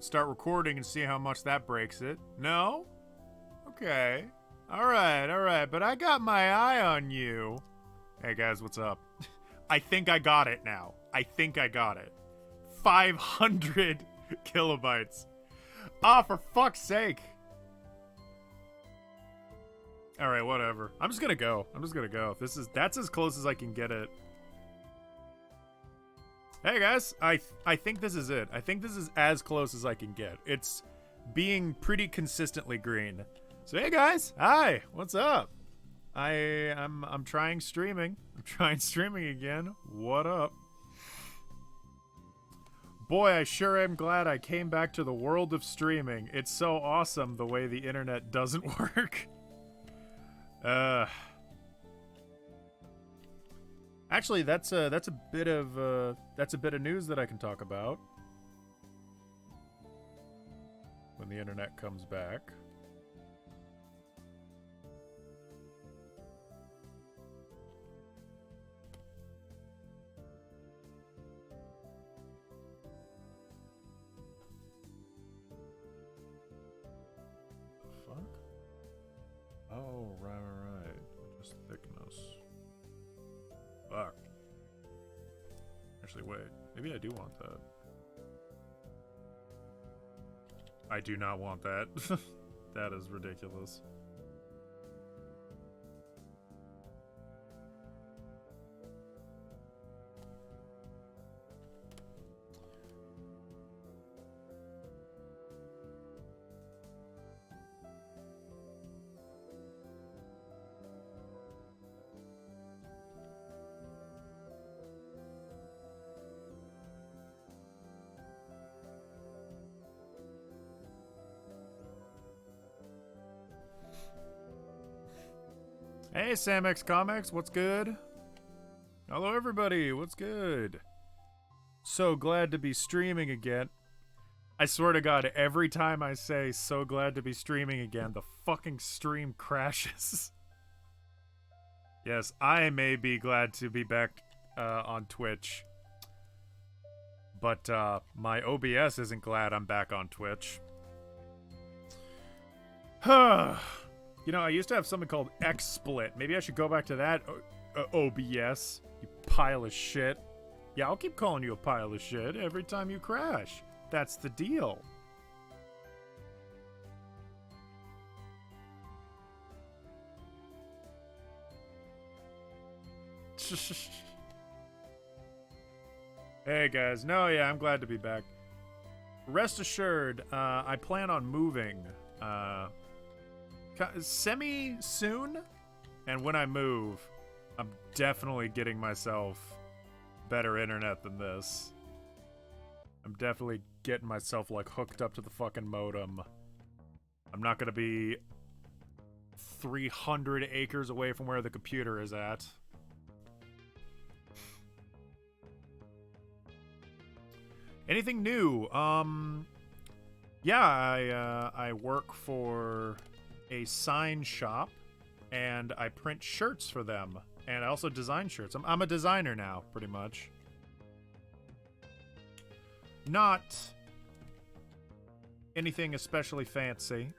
start recording and see how much that breaks it. No? Okay. Alright. But I got my eye on you. Hey guys, what's up? I think I got it now. I think I got it. 500 kilobytes. Ah, for fuck's sake. Alright, whatever. I'm just gonna go. That's as close as I can get it. Hey guys, I think this is it. I think this is as close as I can get. It's being pretty consistently green. So hey guys, hi, what's up? I'm trying streaming. I'm trying streaming again. What up? Boy, I sure am glad I came back to the world of streaming. It's so awesome the way the internet doesn't work. Actually, that's a bit of news that I can talk about when the internet comes back. The fuck? Oh, right. Just thickness. Fuck. Actually, wait. Maybe I do want that. I do not want that. That is ridiculous. Hey, Samx Comics, what's good? Hello, everybody, what's good? So glad to be streaming again. I swear to God, every time I say so glad to be streaming again, the fucking stream crashes. Yes, I may be glad to be back on Twitch. But my OBS isn't glad I'm back on Twitch. You know, I used to have something called XSplit. Maybe I should go back to that OBS. You pile of shit. Yeah, I'll keep calling you a pile of shit every time you crash. That's the deal. Hey guys. No, yeah, I'm glad to be back. Rest assured, I plan on moving. Semi soon, and when I move, I'm definitely getting myself better internet than this. I'm definitely getting myself like hooked up to the fucking modem. I'm not gonna be 300 acres away from where the computer is at. Anything new? Yeah, I work for a sign shop, and I print shirts for them, and I also design shirts. I'm a designer now, pretty much. Not anything especially fancy.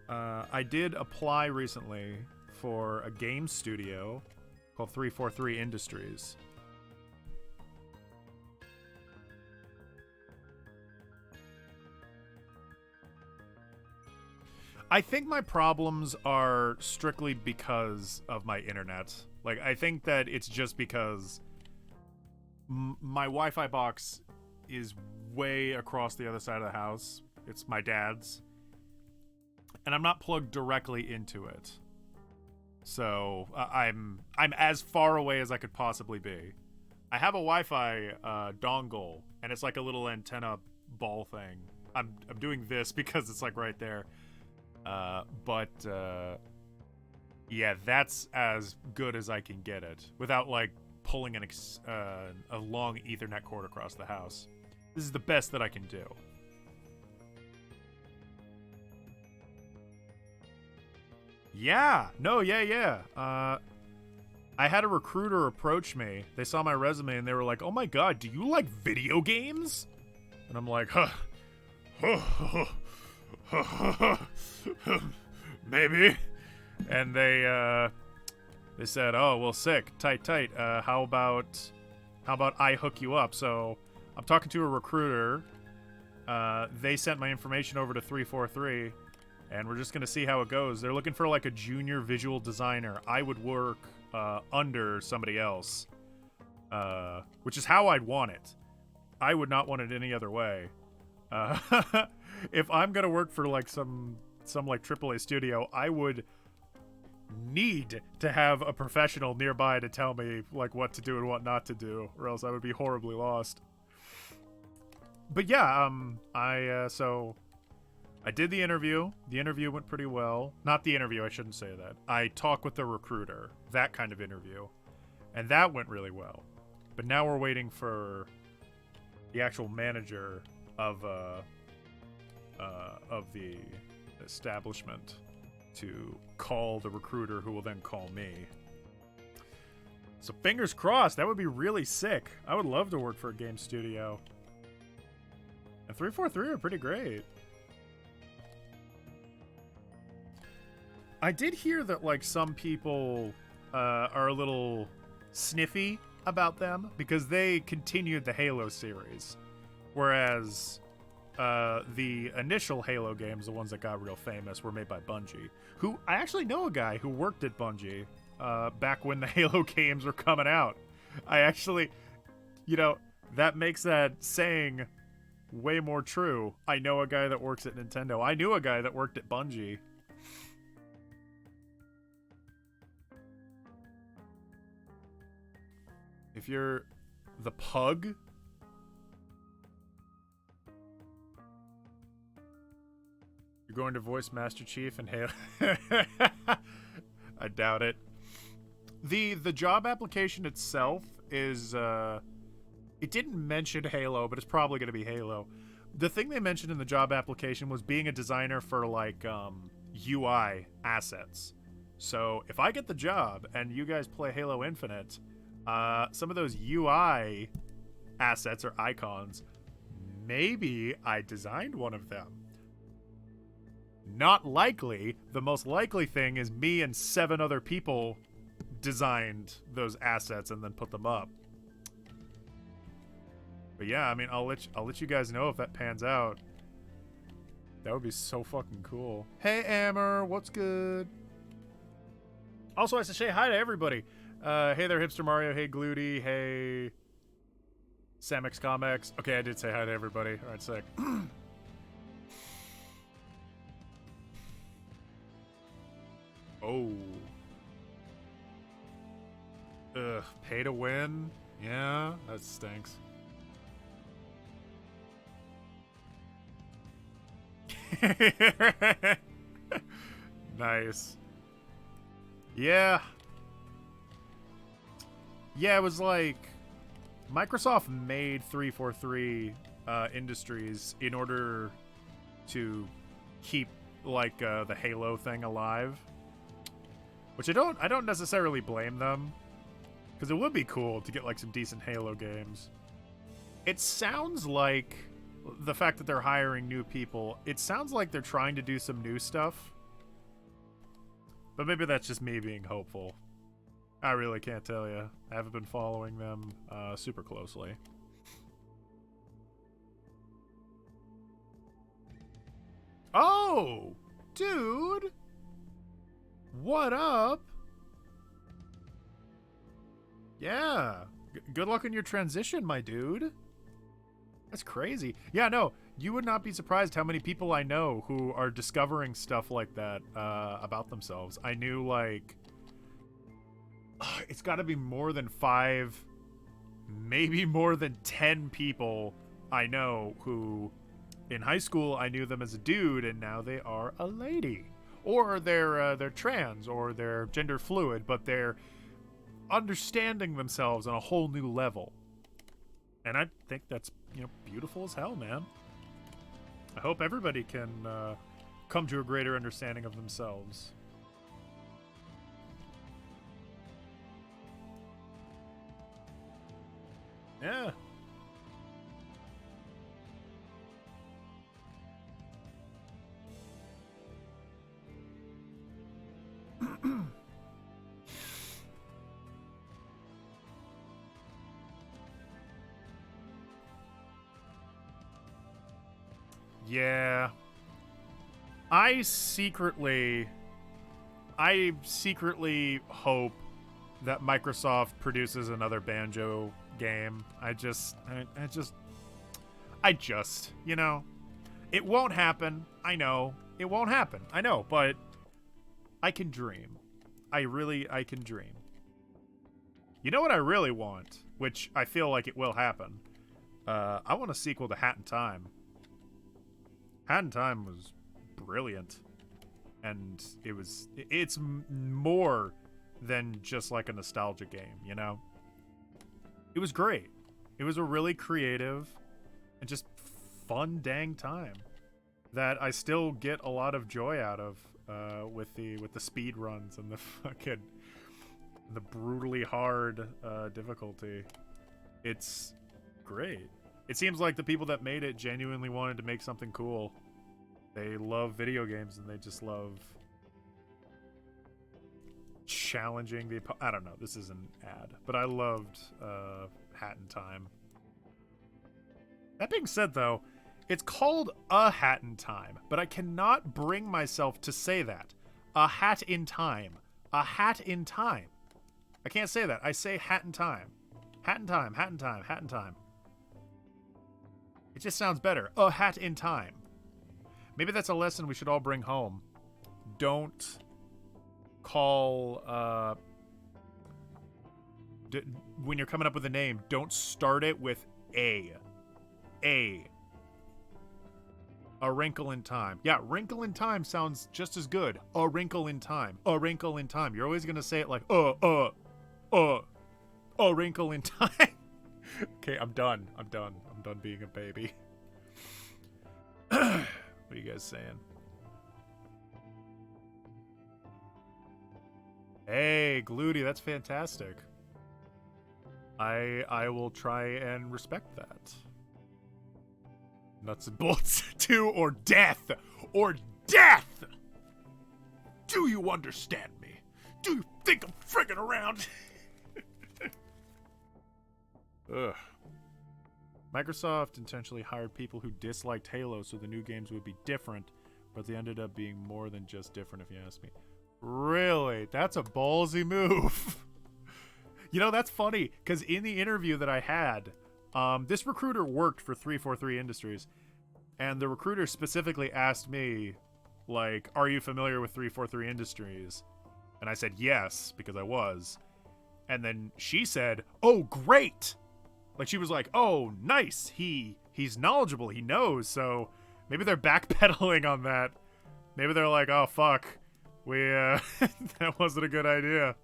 I did apply recently for a game studio called 343 Industries. I think my problems are strictly because of my internet. Like, I think that it's just because my Wi-Fi box is way across the other side of the house. It's my dad's. And I'm not plugged directly into it. So, I'm as far away as I could possibly be. I have a Wi-Fi dongle, and it's like a little antenna ball thing. I'm doing this because it's like right there. Yeah, that's as good as I can get it without like pulling a long Ethernet cord across the house. This is the best that I can do. Yeah, no, yeah. I had a recruiter approach me. They saw my resume and they were like, "Oh my god, do you like video games?" And I'm like, Maybe. And they said, "Oh, well, sick, tight. How about I hook you up?" So I'm talking to a recruiter. They sent my information over to 343, and we're just gonna see how it goes. They're looking for like a junior visual designer. I would work under somebody else, which is how I'd want it. I would not want it any other way. If I'm gonna work for like some like AAA studio, I would need to have a professional nearby to tell me like what to do and what not to do, or else I would be horribly lost. But yeah, so I did the interview. The interview went pretty well. Not the interview, I shouldn't say that. I talked with the recruiter, that kind of interview, and that went really well. But now we're waiting for the actual manager of the establishment to call the recruiter, who will then call me. So fingers crossed. That would be really sick. I would love to work for a game studio. And 343 are pretty great. I did hear that like some people are a little sniffy about them because they continued the Halo series, whereas the initial Halo games, the ones that got real famous, were made by Bungie, who I actually know a guy who worked at Bungie back when the Halo games were coming out. I actually, that makes that saying way more true. I know a guy that works at Nintendo. I knew a guy that worked at Bungie. If you're the pug, you're going to voice Master Chief and Halo. I doubt it. The job application itself is it didn't mention Halo, but it's probably going to be Halo. The thing they mentioned in the job application was being a designer for like UI assets. So if I get the job and you guys play Halo Infinite, some of those UI assets or icons, maybe I designed one of them. Not likely. The most likely thing is me and 7 other people designed those assets and then put them up. But yeah, I mean, I'll let you guys know if that pans out. That would be so fucking cool. Hey, Amber, what's good? Also, I have to say hi to everybody. Hey there, Hipster Mario. Hey, Gluty. Hey, Samex Comex. Okay, I did say hi to everybody. All right, sick. Oh. Ugh, pay to win? Yeah, that stinks. Nice. Yeah. Yeah, it was like Microsoft made 343 Industries in order to keep like the Halo thing alive. Which I don't necessarily blame them, because it would be cool to get like some decent Halo games. It sounds like the fact that they're hiring new people, it sounds like they're trying to do some new stuff. But maybe that's just me being hopeful. I really can't tell you. I haven't been following them super closely. Oh, dude. What up? Yeah. Good luck on your transition, my dude. That's crazy. Yeah, no, you would not be surprised how many people I know who are discovering stuff like that about themselves. I knew, like, it's got to be more than 5, maybe more than 10 people I know who, in high school, I knew them as a dude, and now they are a lady. Or they're trans, or they're gender fluid, but they're understanding themselves on a whole new level. And I think that's, beautiful as hell, man. I hope everybody can come to a greater understanding of themselves. Yeah. Yeah. I secretly hope that Microsoft produces another Banjo game. I just, you know, it won't happen. I know. It won't happen. I know, but I can dream. I can dream. You know what I really want, which I feel like it will happen? I want a sequel to Hat in Time. Hat in Time was brilliant. And it's more than just like a nostalgia game, you know? It was great. It was a really creative and just fun dang time that I still get a lot of joy out of with the speed runs and the fucking the brutally hard difficulty. It's great. It seems like the people that made it genuinely wanted to make something cool. They love video games and they just love challenging the I don't know, this is an ad, but I loved Hat in Time. That being said though, it's called A Hat in Time, but I cannot bring myself to say that. A Hat in Time. A Hat in Time. I can't say that. I say Hat in Time. Hat in Time, Hat in Time, Hat in Time. It just sounds better. A Hat in Time. Maybe that's a lesson we should all bring home. Don't call, when you're coming up with a name, don't start it with A. A Wrinkle in Time. Yeah, Wrinkle in Time sounds just as good. A Wrinkle in Time. A Wrinkle in Time. You're always going to say it like, A Wrinkle in Time. Okay, I'm done. I'm done being a baby. What are you guys saying? Hey, Gluty, that's fantastic. I will try and respect that. Nuts and bolts 2 or death! Or death! Do you understand me? Do you think I'm friggin' around? Ugh. Microsoft intentionally hired people who disliked Halo so the new games would be different, but they ended up being more than just different if you ask me. Really? That's a ballsy move. You know, that's funny, because in the interview that I had, this recruiter worked for 343 Industries, and the recruiter specifically asked me, like, are you familiar with 343 Industries? And I said yes, because I was. And then she said, oh, great! Like, she was like, oh, nice, he's knowledgeable, he knows, so maybe they're backpedaling on that. Maybe they're like, oh, fuck, we, that wasn't a good idea.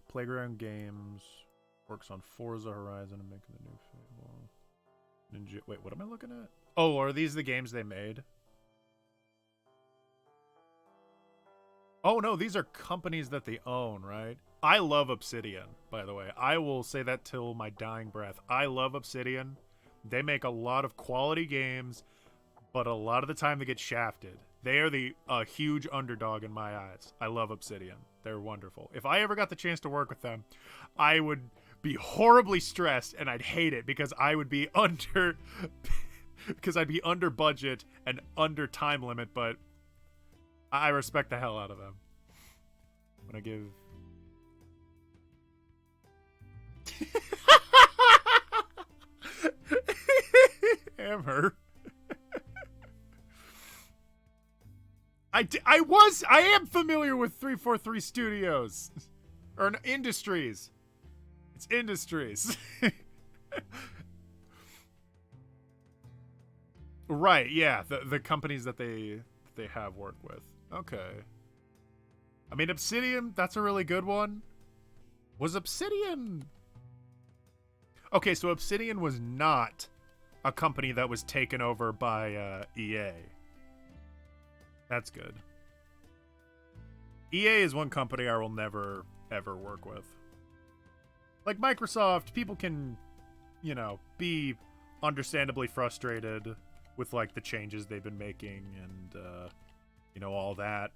Playground Games works on Forza Horizon and making the new Fable. Ninja. Wait, what am I looking at? Oh, are these the games they made? Oh no, these are companies that they own, right? I love Obsidian, by the way. I will say that till my dying breath. I love Obsidian. They make a lot of quality games, but a lot of the time they get shafted. They are a huge underdog in my eyes. I love Obsidian. They're wonderful. If I ever got the chance to work with them, I would be horribly stressed and I'd hate it because I would be under because I'd be under budget and under time limit, but I respect the hell out of them. When I give Hammer. I am familiar with 343 Studios. Or Industries. It's Industries. Right, yeah. The companies that they have worked with. Okay. I mean, Obsidian, that's a really good one. Was Obsidian... Okay, so Obsidian was not a company that was taken over by EA. That's good. EA is one company I will never, ever work with. Like Microsoft, people can, you know, be understandably frustrated with, like, the changes they've been making and, you know, all that.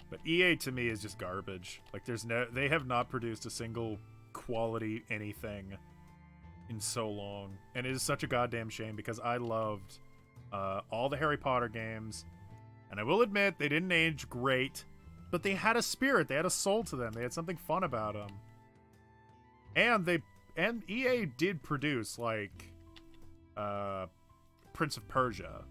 But EA, to me, is just garbage. Like, they have not produced a single quality anything in so long. And it is such a goddamn shame because I loved all the Harry Potter games. And I will admit, they didn't age great, but they had a spirit. They had a soul to them. They had something fun about them. And EA did produce, like, Prince of Persia.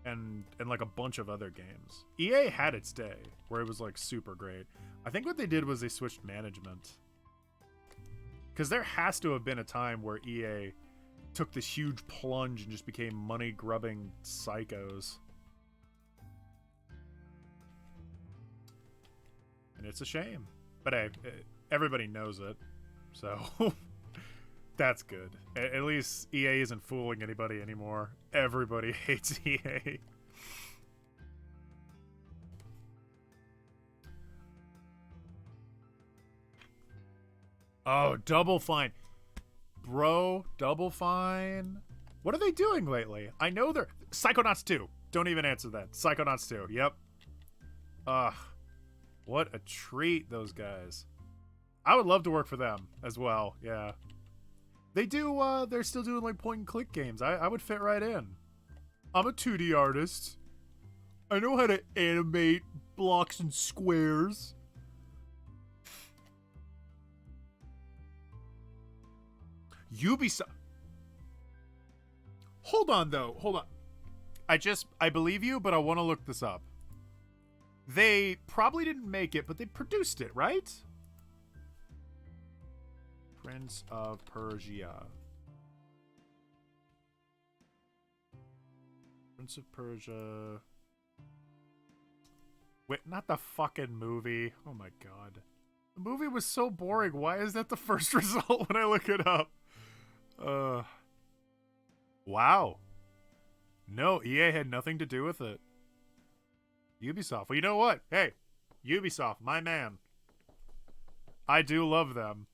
And like a bunch of other games. EA had its day where it was like super great. I think what they did was they switched management. Because there has to have been a time where EA took this huge plunge and just became money-grubbing psychos. And it's a shame. But hey, everybody knows it. So that's good. At least EA isn't fooling anybody anymore. Everybody hates EA. Oh, Double Fine. Bro, Double Fine. What are they doing lately? I know they're... Psychonauts 2. Don't even answer that. Psychonauts 2. Yep. Ugh. What a treat, those guys. I would love to work for them as well. Yeah. They do, they're still doing, like, point-and-click games. I would fit right in. I'm a 2D artist. I know how to animate blocks and squares. Ubisoft. Hold on, though. Hold on. I believe you, but I want to look this up. They probably didn't make it, but they produced it, right? Prince of Persia. Prince of Persia. Wait, not the fucking movie. Oh my god. The movie was so boring. Why is that the first result when I look it up? Wow. No, EA had nothing to do with it. Ubisoft. Well, you know what? Hey, Ubisoft, my man. I do love them.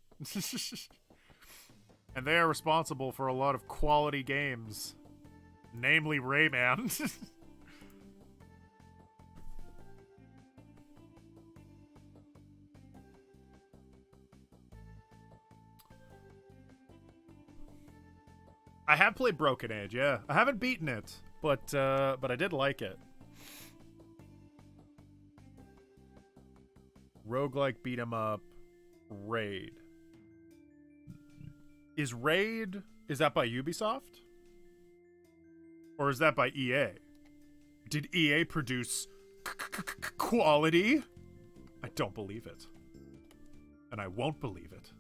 And they are responsible for a lot of quality games. Namely Rayman. I have played Broken Age, yeah. I haven't beaten it, but I did like it. Roguelike beat 'em up. Raid. Is that by Ubisoft? Or is that by EA? Did EA produce quality? I don't believe it. And I won't believe it.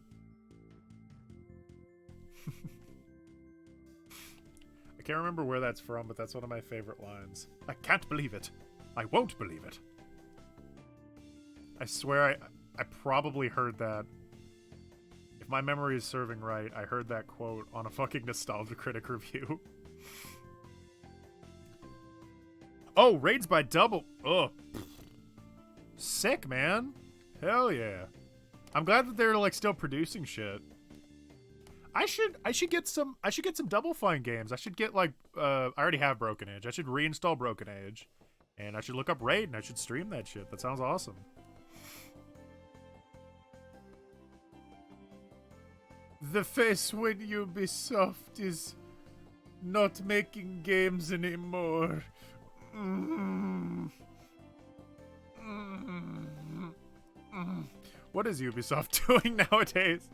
I can't remember where that's from, but that's one of my favorite lines. I can't believe it. I won't believe it. I swear I probably heard that. If my memory is serving right, I heard that quote on a fucking Nostalgia Critic review. Oh, Raids by Double. Ugh. Sick, man. Hell yeah. I'm glad that they're like still producing shit. I should get some Double Fine games. I should get like I already have Broken Age. I should reinstall Broken Age. And I should look up Raid and I should stream that shit. That sounds awesome. The face when Ubisoft is not making games anymore. What is Ubisoft doing nowadays?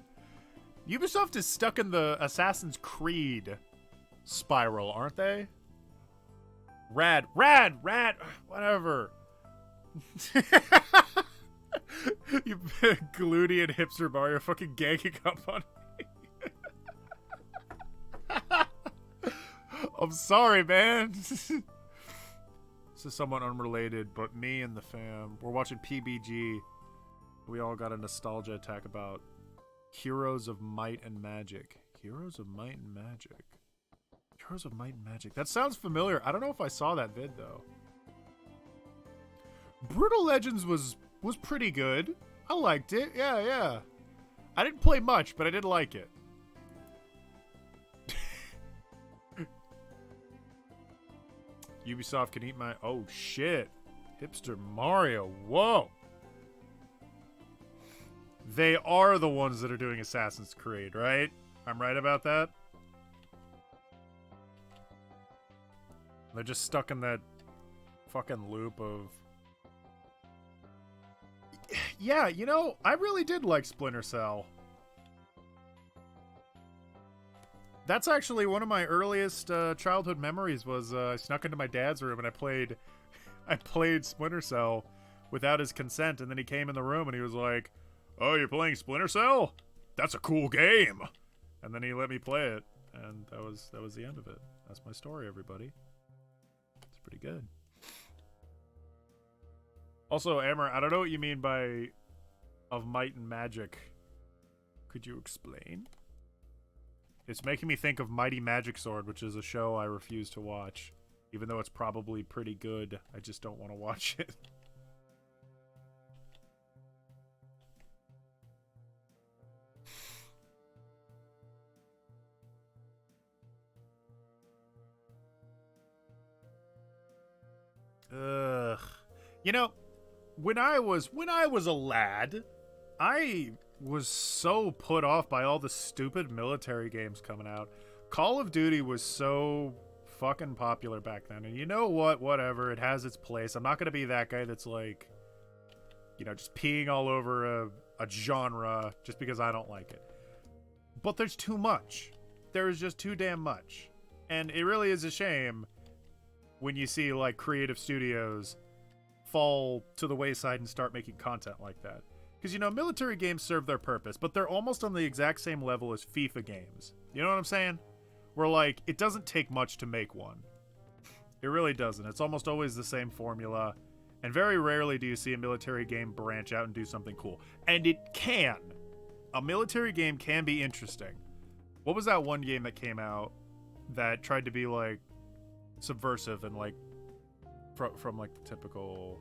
Ubisoft is stuck in the Assassin's Creed spiral, aren't they? Rad, whatever. You Glooty and Hipster Mario fucking ganging up on me. I'm sorry, man. This is somewhat unrelated, but me and the fam, we're watching PBG. We all got a nostalgia attack about Heroes of Might and Magic. Heroes of Might and Magic. Heroes of Might and Magic. That sounds familiar. I don't know if I saw that vid, though. Brutal Legends was pretty good. I liked it. Yeah. I didn't play much, but I did like it. Ubisoft can eat my... Oh, shit. Hipster Mario. Whoa. They are the ones that are doing Assassin's Creed, right? I'm right about that? They're just stuck in that fucking loop of... Yeah, you know, I really did like Splinter Cell. That's actually one of my earliest childhood memories was I snuck into my dad's room and I played Splinter Cell without his consent, and then he came in the room and he was like, "Oh, you're playing Splinter Cell? That's a cool game." And then he let me play it, and that was the end of it. That's my story, everybody. It's pretty good. Also, Amber, I don't know what you mean by of might and magic. Could you explain? It's making me think of Mighty Magic Sword, which is a show I refuse to watch. Even though it's probably pretty good, I just don't want to watch it. Ugh. You know, when I was a lad, I was so put off by all the stupid military games coming out. Call of Duty was so fucking popular back then, and you know what? Whatever, it has its place. I'm not gonna be that guy that's like, you know, just peeing all over a genre just because I don't like it. But there's too much. There is just too damn much, and it really is a shame when you see like creative studios fall to the wayside and start making content like that. Because, you know, military games serve their purpose, but they're almost on the exact same level as FIFA games. You know what I'm saying? Where, like, it doesn't take much to make one. It really doesn't. It's almost always the same formula. And very rarely do you see a military game branch out and do something cool. And it can. A military game can be interesting. What was that one game that came out that tried to be, like, subversive and, like, from like, the typical...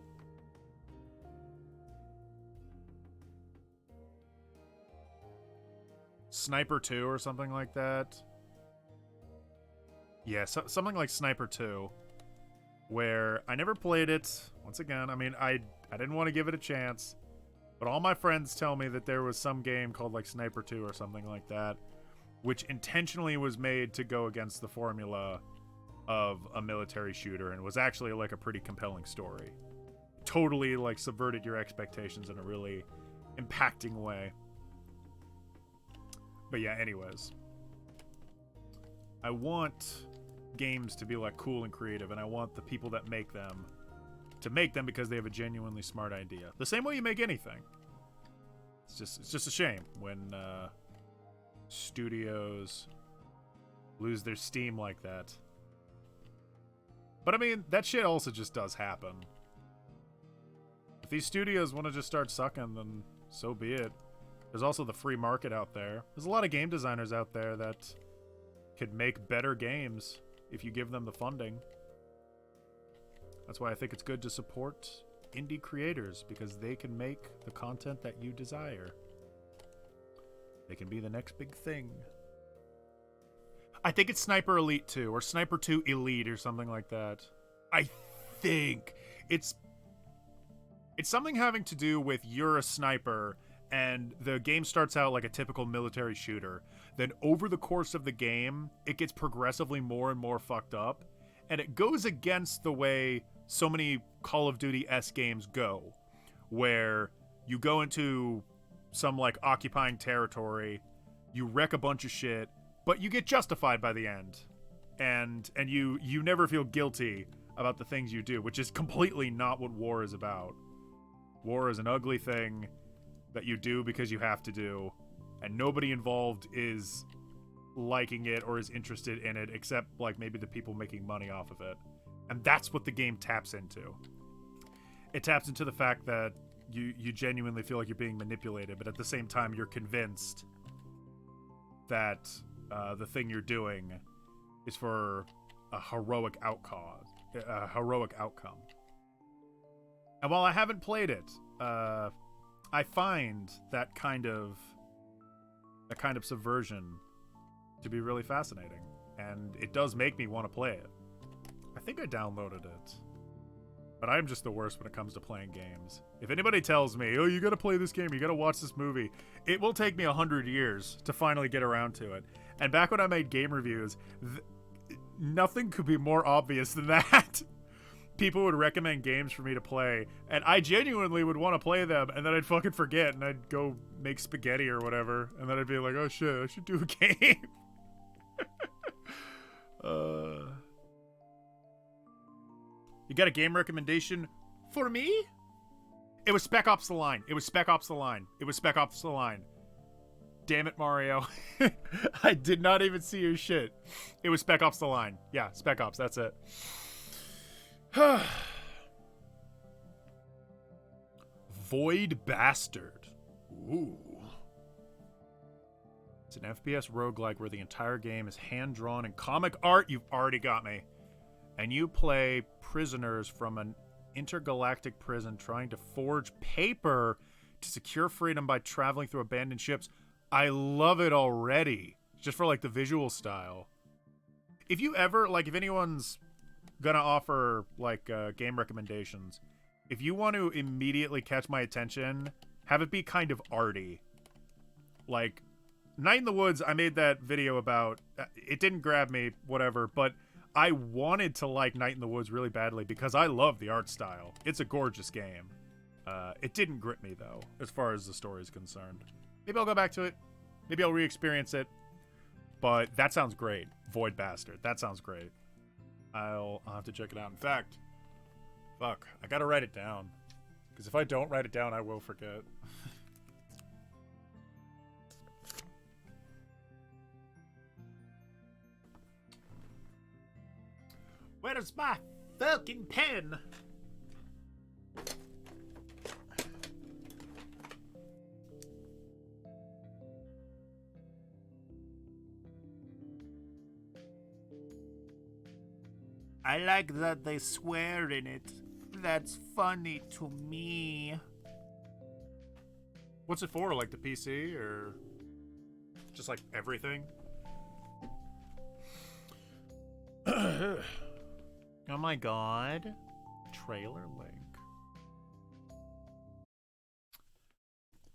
Sniper 2 or something like that. Yeah, something like Sniper 2, where I never played it. Once again, I mean, I didn't want to give it a chance, but all my friends tell me that there was some game called like Sniper 2 or something like that, which intentionally was made to go against the formula of a military shooter and was actually like a pretty compelling story. Totally like subverted your expectations in a really impacting way. But yeah, anyways. I want games to be like cool and creative, and I want the people that make them to make them because they have a genuinely smart idea. The same way you make anything. It's just a shame when studios lose their steam like that. But I mean, that shit also just does happen. If these studios want to just start sucking, then so be it. There's also the free market out there. There's a lot of game designers out there that could make better games if you give them the funding. That's why I think it's good to support indie creators, because they can make the content that you desire. They can be the next big thing. I think it's Sniper Elite 2 or Sniper 2 Elite or something like that. I think it's something having to do with you're a sniper and the game starts out like a typical military shooter. Then over the course of the game, it gets progressively more and more fucked up. And it goes against the way so many Call of Duty-esque games go, where you go into some like occupying territory, you wreck a bunch of shit, but you get justified by the end. And you never feel guilty about the things you do, which is completely not what war is about. War is an ugly thing that you do because you have to do, and nobody involved is liking it or is interested in it except like maybe the people making money off of it. And that's what the game taps into. It taps into the fact that you genuinely feel like you're being manipulated, but at the same time you're convinced that the thing you're doing is for a heroic outcome. And while I haven't played it, I find that kind of subversion to be really fascinating, and it does make me want to play it. I think I downloaded it. But I'm just the worst when it comes to playing games. If anybody tells me, oh, you gotta play this game, you gotta watch this movie, it will take me 100 years to finally get around to it. And back when I made game reviews, nothing could be more obvious than that. People would recommend games for me to play, and I genuinely would want to play them, and then I'd fucking forget, and I'd go make spaghetti or whatever, and then I'd be like, oh shit, I should do a game. You got a game recommendation for me? It was Spec Ops: The Line. It was Spec Ops: The Line. It was Spec Ops: The Line. Damn it, Mario. I did not even see your shit. It was Spec Ops: The Line. Yeah, Spec Ops, that's it. Void Bastard. Ooh. It's an FPS roguelike where the entire game is hand-drawn in comic art. You've already got me. And you play prisoners from an intergalactic prison trying to forge paper to secure freedom by traveling through abandoned ships. I love it already. Just for, like, the visual style. If you ever, like, if anyone's gonna offer, like, game recommendations, if you want to immediately catch my attention, have it be kind of arty. Like, Night in the Woods, I made that video about, it didn't grab me, whatever, but I wanted to like Night in the Woods really badly because I love the art style. It's a gorgeous game. It didn't grip me, though, as far as the story is concerned. Maybe I'll go back to it. Maybe I'll re-experience it. But that sounds great. Void Bastard. That sounds great. I'll have to check it out. In fact, fuck, I gotta write it down. Because if I don't write it down, I will forget. Where's my fucking pen? I like that they swear in it. That's funny to me. What's it for? Like the PC or just like everything? Oh my god. Trailer link.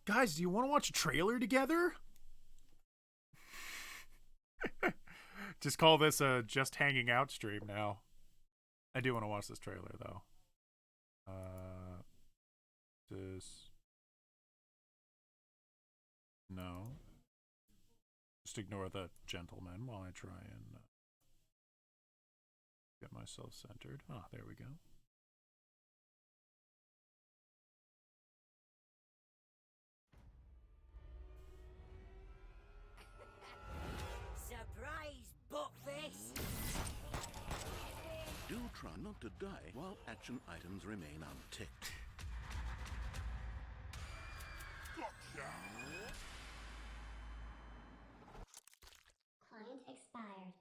Guys, do you want to watch a trailer together? Just call this a just hanging out stream now. I do want to watch this trailer though. No. Just ignore the gentleman while I try and get myself centered. Ah, there we go. Surprise, buckface! Do try not to die while action items remain unticked. Gotcha! Client expired.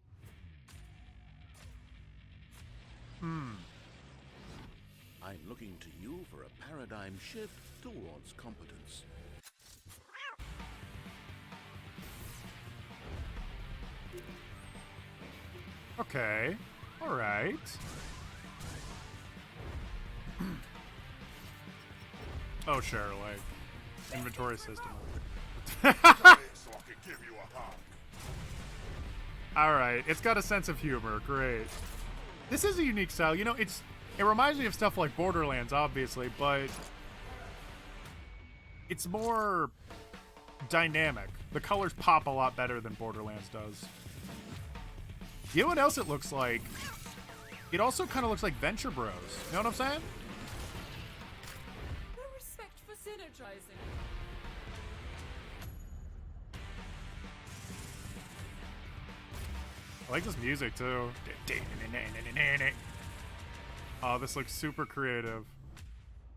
I'm looking to you for a paradigm shift towards competence. Okay. All right. Oh, sure, like inventory system. So I can give you a hug. All right, it's got a sense of humor. Great. This is a unique style. You know, it reminds me of stuff like Borderlands, obviously, but it's more dynamic. The colors pop a lot better than Borderlands does. You know what else it looks like? It also kind of looks like Venture Bros. You know what I'm saying? No respect for synergizing. I like this music too. Oh, this looks super creative.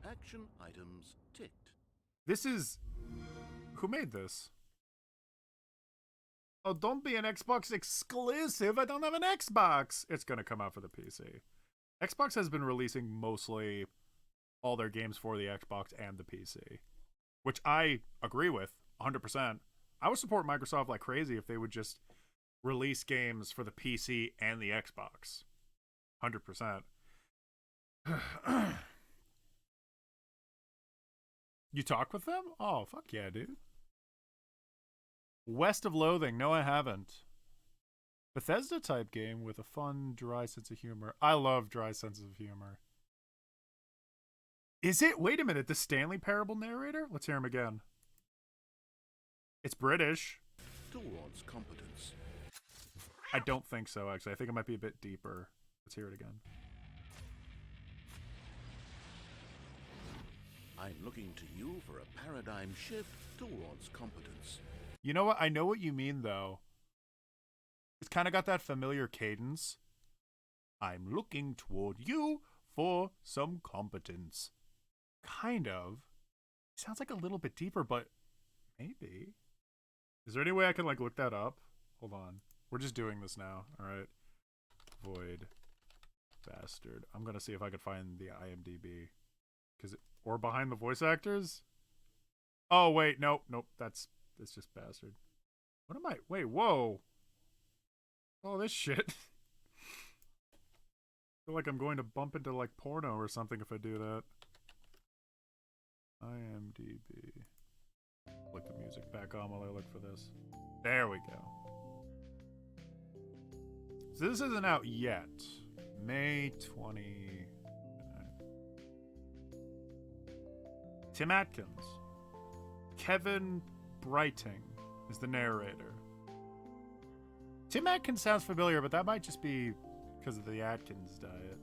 Action items ticked. This is... Who made this? Oh, don't be an Xbox exclusive. I don't have an Xbox. It's going to come out for the PC. Xbox has been releasing mostly all their games for the Xbox and the PC, which I agree with 100%. I would support Microsoft like crazy if they would just release games for the PC and the Xbox. 100%. You talk with them? Oh, fuck yeah, dude. West of Loathing. No, I haven't. Bethesda type game with a fun, dry sense of humor. I love dry senses of humor. Is it? Wait a minute. The Stanley Parable narrator? Let's hear him again. It's British. Towards competence. I don't think so, actually. I think it might be a bit deeper. Let's hear it again. I'm looking to you for a paradigm shift towards competence. You know what? I know what you mean, though. It's kind of got that familiar cadence. I'm looking toward you for some competence. Kind of. Sounds like a little bit deeper, but maybe. Is there any way I can, like, look that up? Hold on. We're just doing this now, alright? Void Bastard. I'm gonna see if I can find the IMDb. Or behind the voice actors? Oh, wait, nope. That's just Bastard. What am I? Wait, whoa. Oh, this shit. I feel like I'm going to bump into, like, porno or something if I do that. IMDb. Flick the music back on while I look for this. There we go. So this isn't out yet. May 20. Tim Atkins. Kevin Brighting is the narrator. Tim Atkins sounds familiar, but that might just be because of the Atkins diet.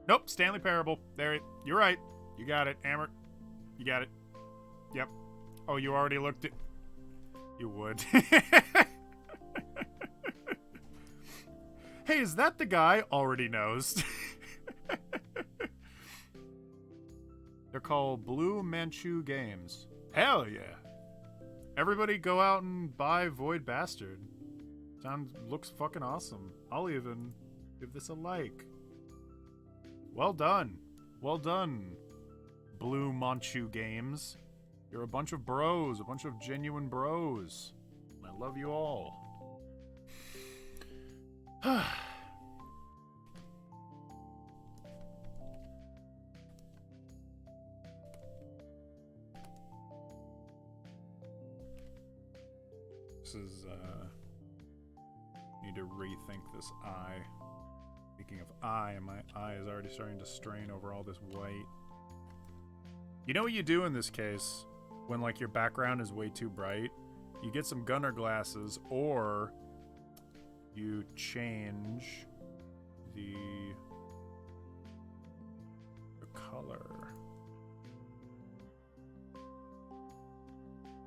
Nope, Stanley Parable. There, you're right. You got it, Amber. You got it. Yep. Oh, you already looked at... You would. Hey, is that the guy? Already knows. They're called Blue Manchu Games. Hell yeah. Everybody go out and buy Void Bastard. Looks fucking awesome. I'll even give this a like. Well done. Well done, Blue Manchu Games. You're a bunch of bros, a bunch of genuine bros. I love you all. This is, need to rethink this eye. Speaking of eye, my eye is already starting to strain over all this white. You know what you do in this case? When, like, your background is way too bright? You get some gunner glasses, or you change the color.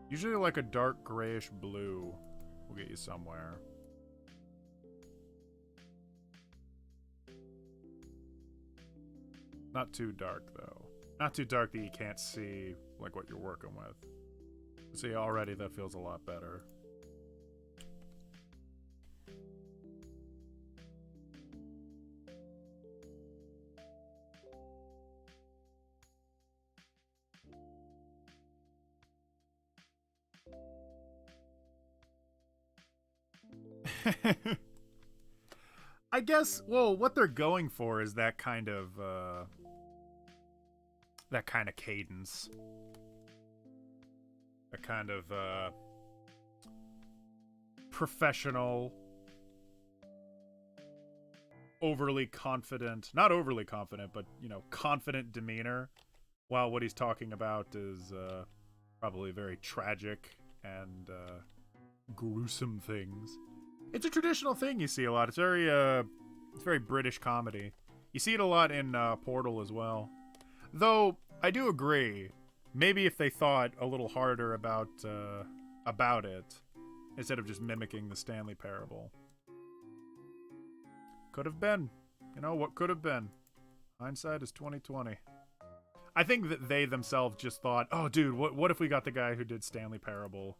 Usually like a dark grayish blue will get you somewhere. Not too dark, though. Not too dark that you can't see, like, what you're working with. See, already that feels a lot better. I guess, well, what they're going for is that kind of cadence. A kind of professional, overly confident, not overly confident, but, you know, confident demeanor, while what he's talking about is probably very tragic and gruesome things. It's a traditional thing you see a lot. It's very British comedy. You see it a lot in Portal as well. Though I do agree, maybe if they thought a little harder about it, instead of just mimicking the Stanley Parable. Could have been. You know, what could have been? Hindsight is 20/20. I think that they themselves just thought, oh, dude, what if we got the guy who did Stanley Parable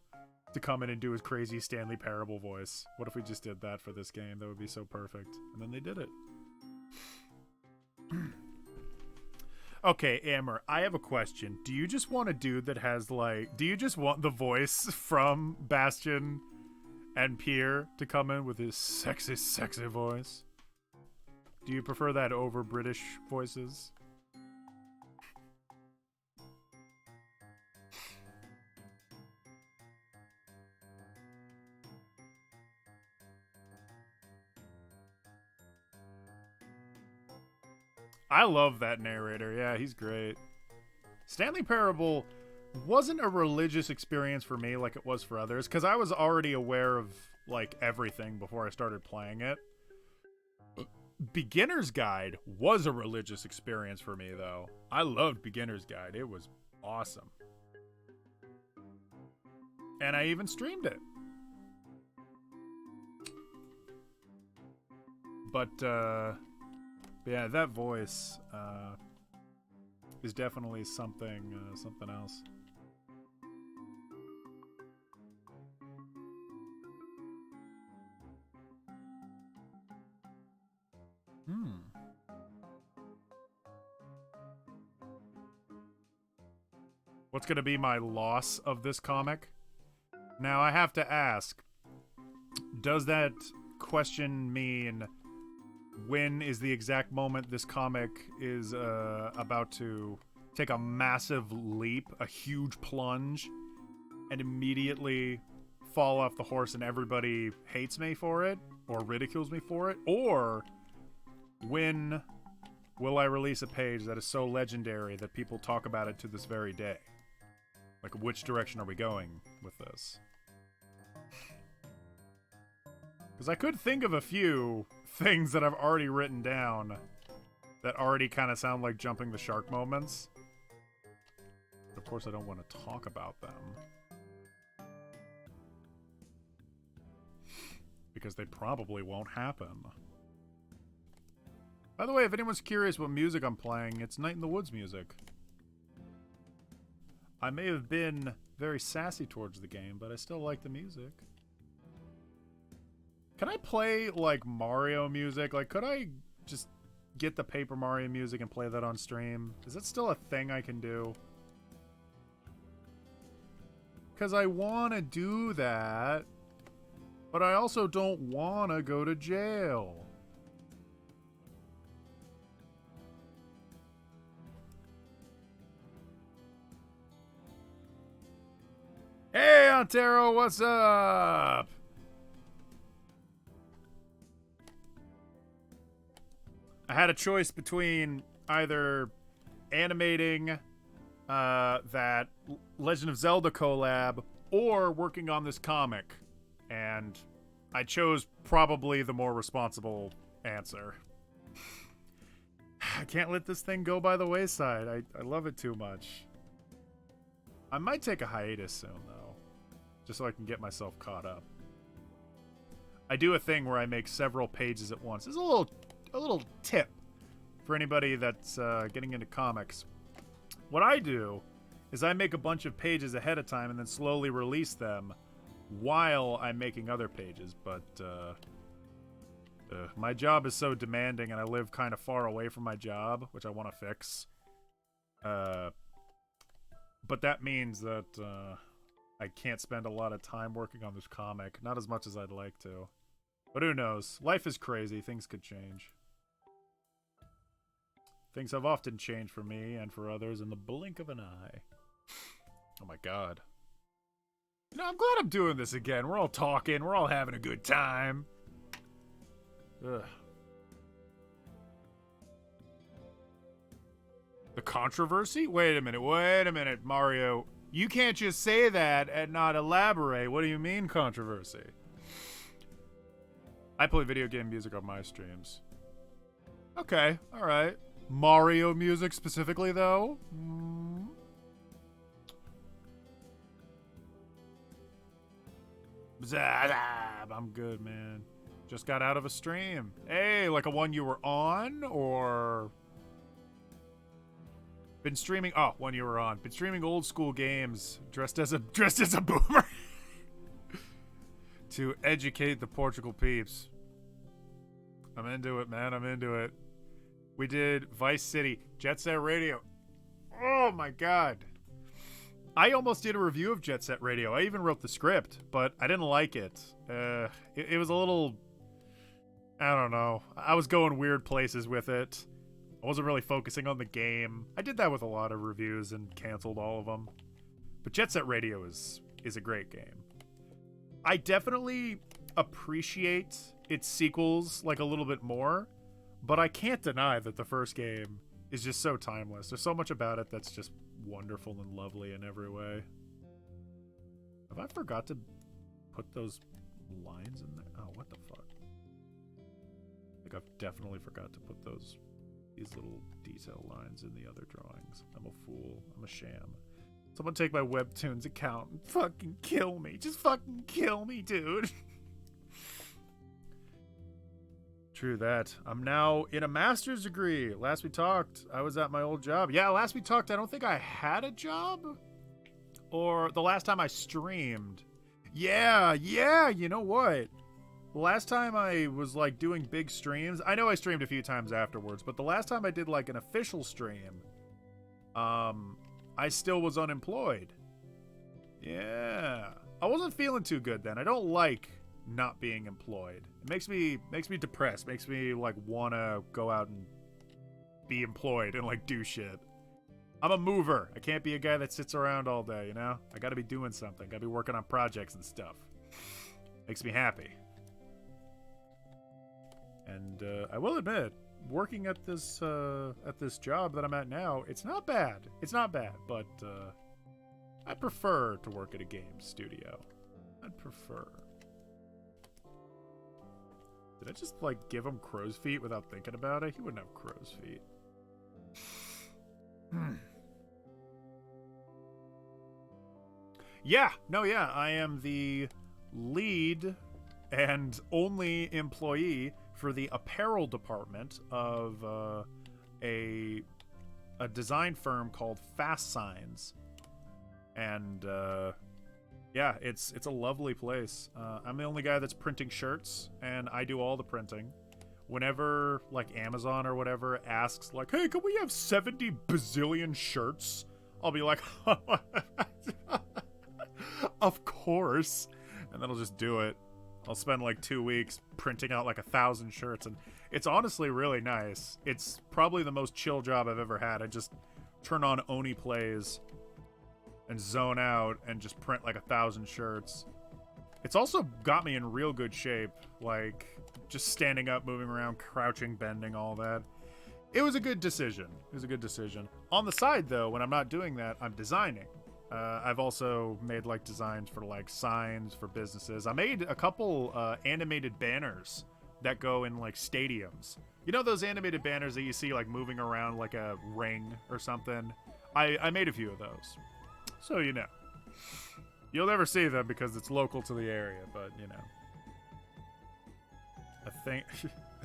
to come in and do his crazy Stanley Parable voice? What if we just did that for this game? That would be so perfect. And then they did it. Okay, Amber, I have a question. Do you just want a dude that has, like... Do you just want the voice from Bastion and Pierre to come in with his sexy, sexy voice? Do you prefer that over British voices? I love that narrator. Yeah, he's great. Stanley Parable wasn't a religious experience for me like it was for others, because I was already aware of like everything before I started playing it. Beginner's Guide was a religious experience for me, though. I loved Beginner's Guide. It was awesome. And I even streamed it. But yeah, that voice is definitely something else. What's going to be my loss of this comic? Now, I have to ask, does that question mean when is the exact moment this comic is about to take a massive leap, a huge plunge, and immediately fall off the horse and everybody hates me for it or ridicules me for it? Or when will I release a page that is so legendary that people talk about it to this very day? Like, which direction are we going with this? Because I could think of a few things that I've already written down that already kind of sound like jumping the shark moments. But of course, I don't want to talk about them. Because they probably won't happen. By the way, if anyone's curious what music I'm playing, it's Night in the Woods music. I may have been very sassy towards the game, but I still like the music. Can I play, like, Mario music? Like, could I just get the Paper Mario music and play that on stream? Is that still a thing I can do? Because I want to do that, but I also don't want to go to jail. Hey, Ontero, what's up? I had a choice between either animating that Legend of Zelda collab or working on this comic, and I chose probably the more responsible answer. I can't let this thing go by the wayside. I love it too much. I might take a hiatus soon, though, just so I can get myself caught up. I do a thing where I make several pages at once. It's a little tip for anybody that's getting into comics. What I do is I make a bunch of pages ahead of time and then slowly release them while I'm making other pages. But my job is so demanding, and I live kind of far away from my job, which I want to fix. But that means that I can't spend a lot of time working on this comic. Not as much as I'd like to. But who knows? Life is crazy. Things could change. Things have often changed for me and for others in the blink of an eye. Oh my god. You know, I'm glad I'm doing this again. We're all talking. We're all having a good time. Ugh. The controversy? Wait a minute, Mario. You can't just say that and not elaborate. What do you mean, controversy? I play video game music on my streams. Okay, alright. Mario music specifically, though? I'm good, man. Just got out of a stream. Hey, like a one you were on, or... Been streaming... Oh, one you were on. Been streaming old school games dressed as a boomer to educate the Portugal peeps. I'm into it, man. I'm into it. We did Vice City, Jet Set Radio. Oh my god. I almost did a review of Jet Set Radio. I even wrote the script, but I didn't like it. It was a little I don't know. I was going weird places with it. I wasn't really focusing on the game. I did that with a lot of reviews and canceled all of them. But Jet Set Radio is a great game. I definitely appreciate its sequels like a little bit more, but I can't deny that the first game is just so timeless. There's so much about it that's just wonderful and lovely in every way. Have I forgot to put those lines in there? Oh, what the fuck? I think I've definitely forgot to put these little detail lines in the other drawings. I'm a fool. I'm a sham. Someone take my Webtoons account and fucking kill me. Just fucking kill me, dude. True that. I'm now in a master's degree. Last we talked, I was at my old job. Yeah, last we talked, I don't think I had a job. Or the last time I streamed. Yeah, you know what? The last time I was, like, doing big streams, I know I streamed a few times afterwards, but the last time I did, like, an official stream, I still was unemployed. Yeah. I wasn't feeling too good then. I don't like not being employed. It makes me depressed. Makes me, like, want to go out and be employed and, like, do shit. I'm a mover. I can't be a guy that sits around all day, you know? I gotta be doing something. Gotta be working on projects and stuff. Makes me happy. And I will admit, working at this job that I'm at now, it's not bad. It's not bad, but I prefer to work at a game studio. I'd prefer. Did I just, like, give him crow's feet without thinking about it? He wouldn't have crow's feet. Yeah, I am the lead and only employee for the apparel department of a design firm called Fast Signs. And yeah, it's a lovely place. I'm the only guy that's printing shirts, and I do all the printing. Whenever, like, Amazon or whatever asks, like, hey, can we have 70 bazillion shirts? I'll be like, of course. And then I'll just do it. I'll spend, like, 2 weeks printing out, like, 1,000 shirts, and it's honestly really nice. It's probably the most chill job I've ever had. I just turn on Oni Plays and zone out and just print, like, 1,000 shirts. It's also got me in real good shape, like, just standing up, moving around, crouching, bending, all that. It was a good decision. On the side, though, when I'm not doing that, I'm designing. I've also made, like, designs for, like, signs for businesses. I made a couple animated banners that go in, like, stadiums. You know those animated banners that you see, like, moving around like a ring or something? I made a few of those. So, you know. You'll never see them because it's local to the area, but, you know. I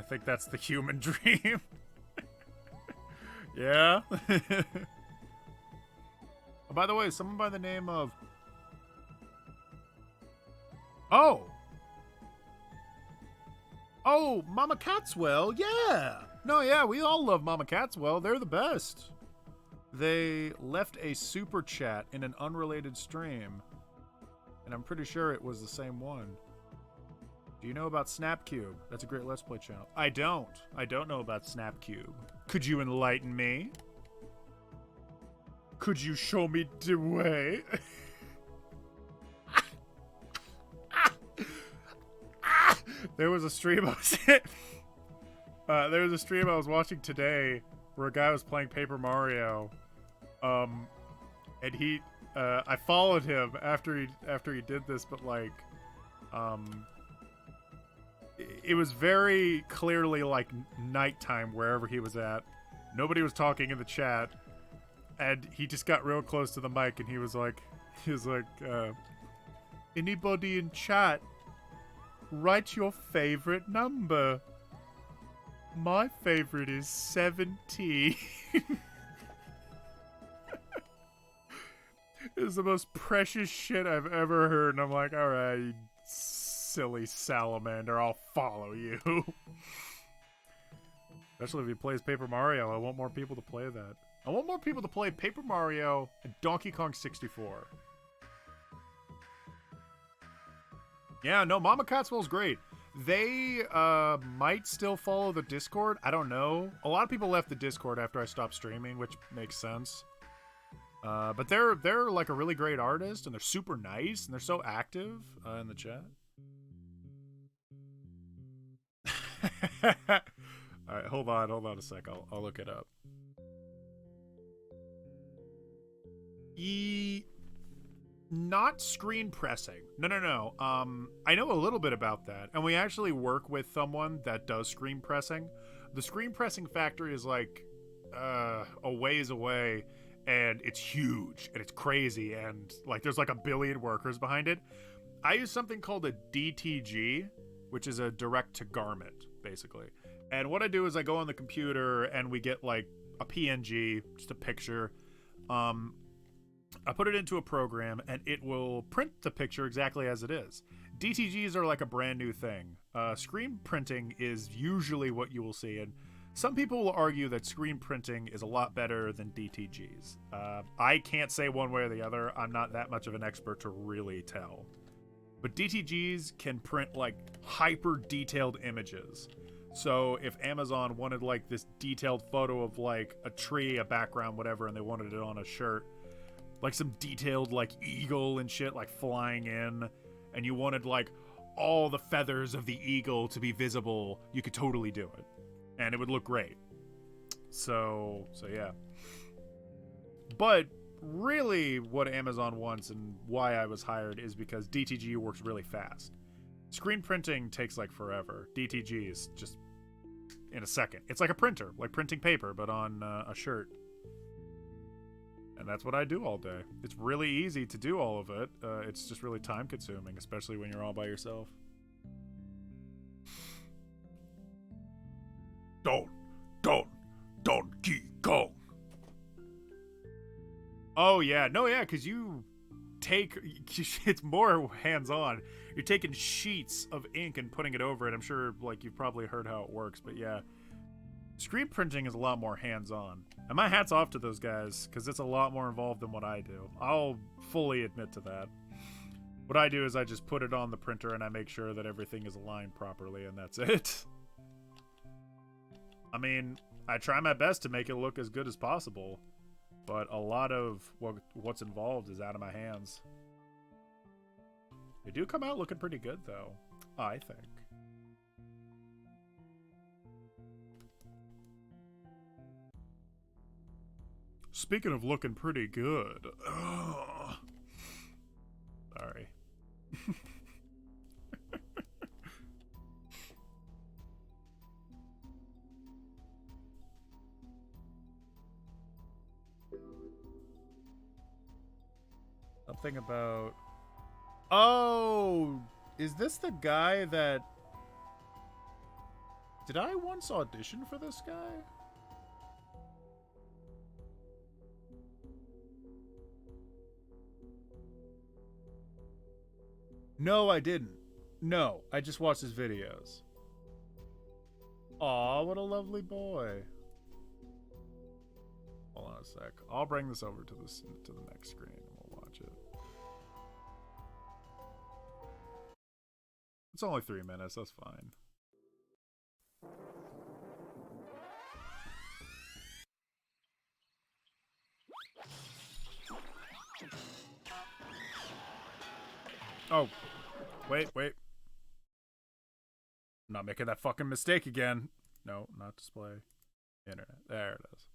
think that's the human dream. Yeah? Oh, by the way, someone by the name of... Oh, Mama Catswell, yeah! No, yeah, we all love Mama Catswell. They're the best. They left a super chat in an unrelated stream, and I'm pretty sure it was the same one. Do you know about Snapcube? That's a great Let's Play channel. I don't know about Snapcube. Could you enlighten me? Could you show me the way? There was a stream I was watching today where a guy was playing Paper Mario, and he I followed him after he did this, but, like, it was very clearly, like, nighttime wherever he was at. Nobody was talking in the chat, and he just got real close to the mic, and he was like, anybody in chat, write your favorite number. My favorite is 17. It was the most precious shit I've ever heard, and I'm like, alright, you silly salamander, I'll follow you. Especially if he plays Paper Mario, I want more people to play that. I want more people to play Paper Mario and Donkey Kong 64. Yeah, no, Mama Catswell's great. They might still follow the Discord. I don't know. A lot of people left the Discord after I stopped streaming, which makes sense. But they're like a really great artist, and they're super nice, and they're so active in the chat. All right, hold on a sec. I'll look it up. Not screen pressing. No. I know a little bit about that, and we actually work with someone that does screen pressing. The screen pressing factory is like a ways away, and it's huge and it's crazy, and like there's like a billion workers behind it. I use something called a DTG, which is a direct to garment, basically. And what I do is I go on the computer and we get like a PNG, just a picture. I put it into a program and it will print the picture exactly as it is. DTGs are like a brand new thing. Screen printing is usually what you will see, and some people will argue that screen printing is a lot better than DTGs. I can't say one way or the other. I'm not that much of an expert to really tell. But DTGs can print like hyper detailed images. So if Amazon wanted like this detailed photo of like a tree, a background, whatever, and they wanted it on a shirt, like some detailed like eagle and shit like flying in, and you wanted like all the feathers of the eagle to be visible, you could totally do it. And it would look great. So yeah. But really what Amazon wants and why I was hired is because DTG works really fast. Screen printing takes like forever. DTG is just in a second. It's like a printer, like printing paper, but on a shirt. And that's what I do all day. It's really easy to do all of it. It's just really time consuming, especially when you're all by yourself. Donkey Kong. Oh yeah, no, yeah, because you take, it's more hands-on. You're taking sheets of ink and putting it over it. I'm sure, like, you've probably heard how it works, but yeah, screen printing is a lot more hands-on. And my hat's off to those guys, because it's a lot more involved than what I do. I'll fully admit to that. What I do is I just put it on the printer and I make sure that everything is aligned properly, and that's it. I mean, I try my best to make it look as good as possible, but a lot of what's involved is out of my hands. They do come out looking pretty good, though, I think. Speaking of looking pretty good, sorry. Something about... Oh! Is this the guy that... Did I once audition for this guy? No, I didn't. No, I just watched his videos. Aw, what a lovely boy. Hold on a sec. I'll bring this over to the next screen and we'll watch it. It's only 3 minutes, that's fine. Oh, wait. I'm not making that fucking mistake again. No, not display. Internet. There it is.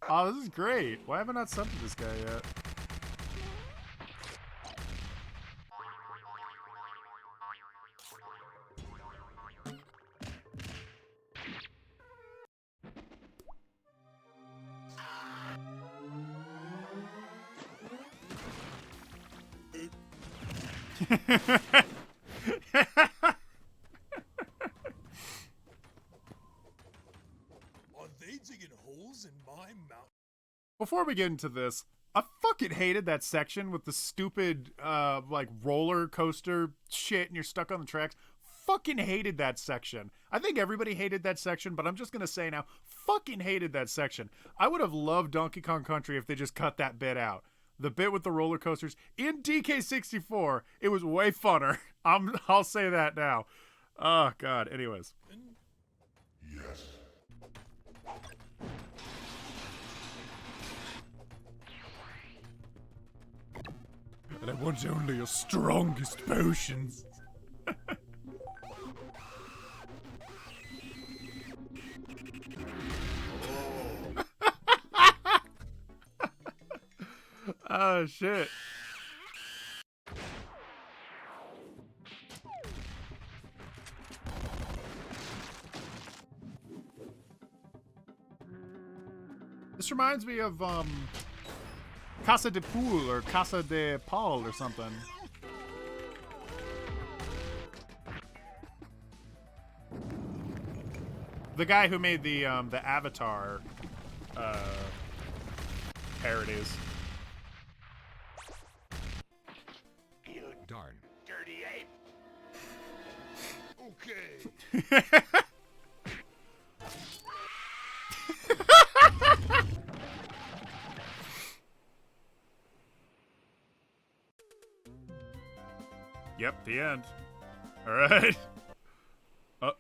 Oh, this is great. Why haven't I sent to this guy yet? Are they digging holes in my mouth? Before we get into this, I fucking hated that section with the stupid, like, roller coaster shit and you're stuck on the tracks. Fucking hated that section. I think everybody hated that section, but I'm just gonna say now, fucking hated that section. I would have loved Donkey Kong Country if they just cut that bit out. The bit with the roller coasters in DK64, it was way funner. I'll say that now. Oh god. Anyways. Yes. And I want only your strongest potions. Oh shit. This reminds me of Casa de Pool or Casa de Paul or something. The guy who made the Avatar parodies. Darn. Dirty ape. Okay. Yep, the end. All right. Oh.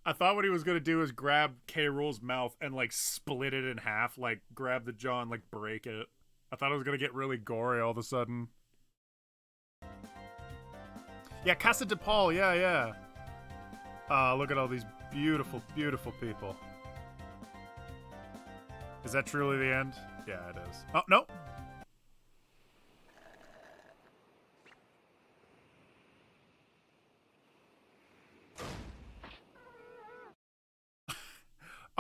I thought what he was gonna do is grab K. Rool's mouth and like split it in half, like grab the jaw and like break it. I thought it was gonna get really gory all of a sudden. Yeah, Casa de Paul, yeah. Look at all these beautiful, beautiful people. Is that truly the end? Yeah, it is. Oh, no!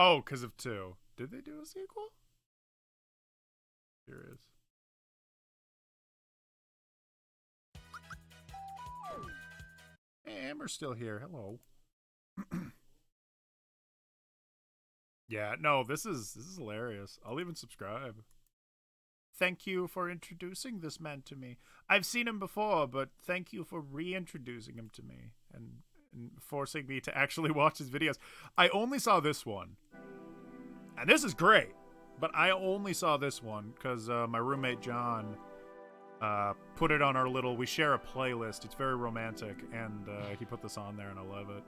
Oh, because of 2. Did they do a sequel? Here it is. Hey, Amber's still here. Hello. Yeah, no, this is hilarious. I'll even subscribe. Thank you for introducing this man to me. I've seen him before, but thank you for reintroducing him to me and forcing me to actually watch his videos. I only saw this one. And this is great. But I only saw this one because my roommate John put it on our little, we share a playlist. It's very romantic, and he put this on there, and I love it.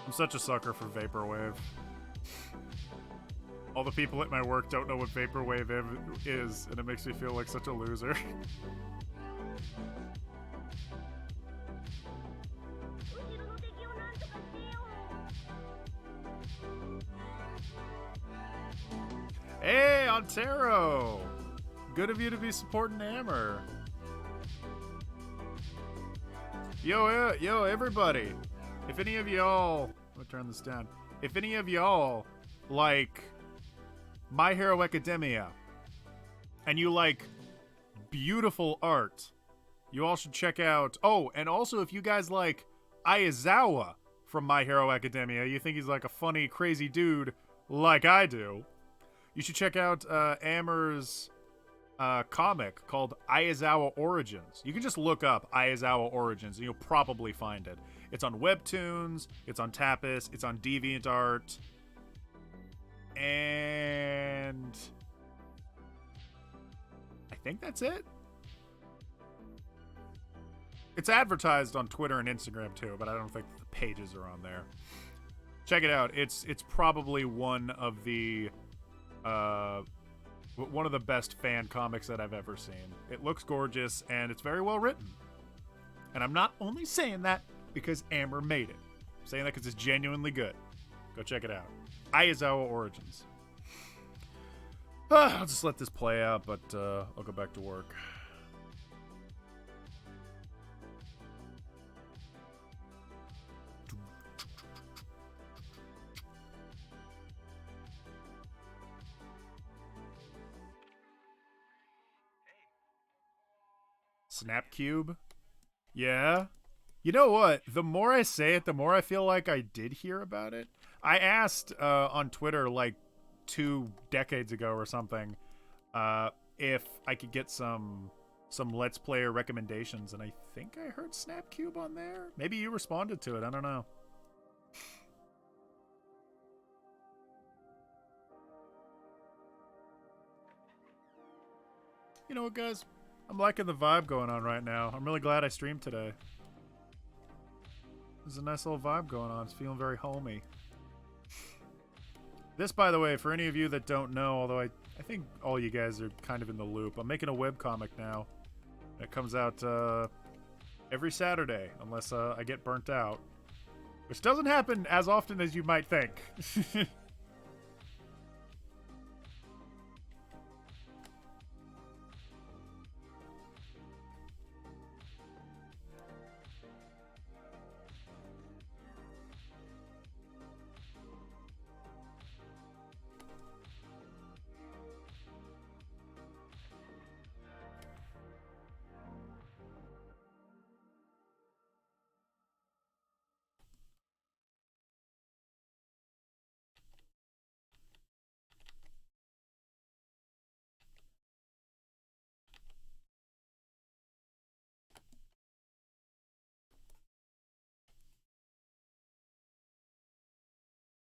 I'm such a sucker for Vaporwave. All the people at my work don't know what Vaporwave is, and it makes me feel like such a loser. Hey, Ontero! Good of you to be supporting Hammer. Yo, everybody. If any of y'all... Let me turn this down. If any of y'all like My Hero Academia and you like beautiful art, you all should check out... Oh, and also if you guys like Aizawa from My Hero Academia, you think he's like a funny, crazy dude like I do, you should check out Amber's comic called Aizawa Origins. You can just look up Aizawa Origins and you'll probably find it. It's on Webtoons, it's on Tapas, it's on DeviantArt, and I think that's it. It's advertised on Twitter and Instagram too, but I don't think the pages are on there. Check it out. It's probably one of the best fan comics that I've ever seen. It looks gorgeous and it's very well written. And I'm not only saying that because Amber made it. I'm saying that because it's genuinely good. Go check it out. Aizawa Origins. I'll just let this play out, but I'll go back to work. Snapcube? Yeah? You know what? The more I say it, the more I feel like I did hear about it. I asked on Twitter like 2 decades ago or something if I could get some Let's Player recommendations, and I think I heard Snapcube on there. Maybe you responded to it. I don't know. You know what, guys? I'm liking the vibe going on right now. I'm really glad I streamed today. There's a nice little vibe going on. It's feeling very homey. This, by the way, for any of you that don't know, although I think all you guys are kind of in the loop, I'm making a webcomic now. It comes out every Saturday, unless I get burnt out. Which doesn't happen as often as you might think.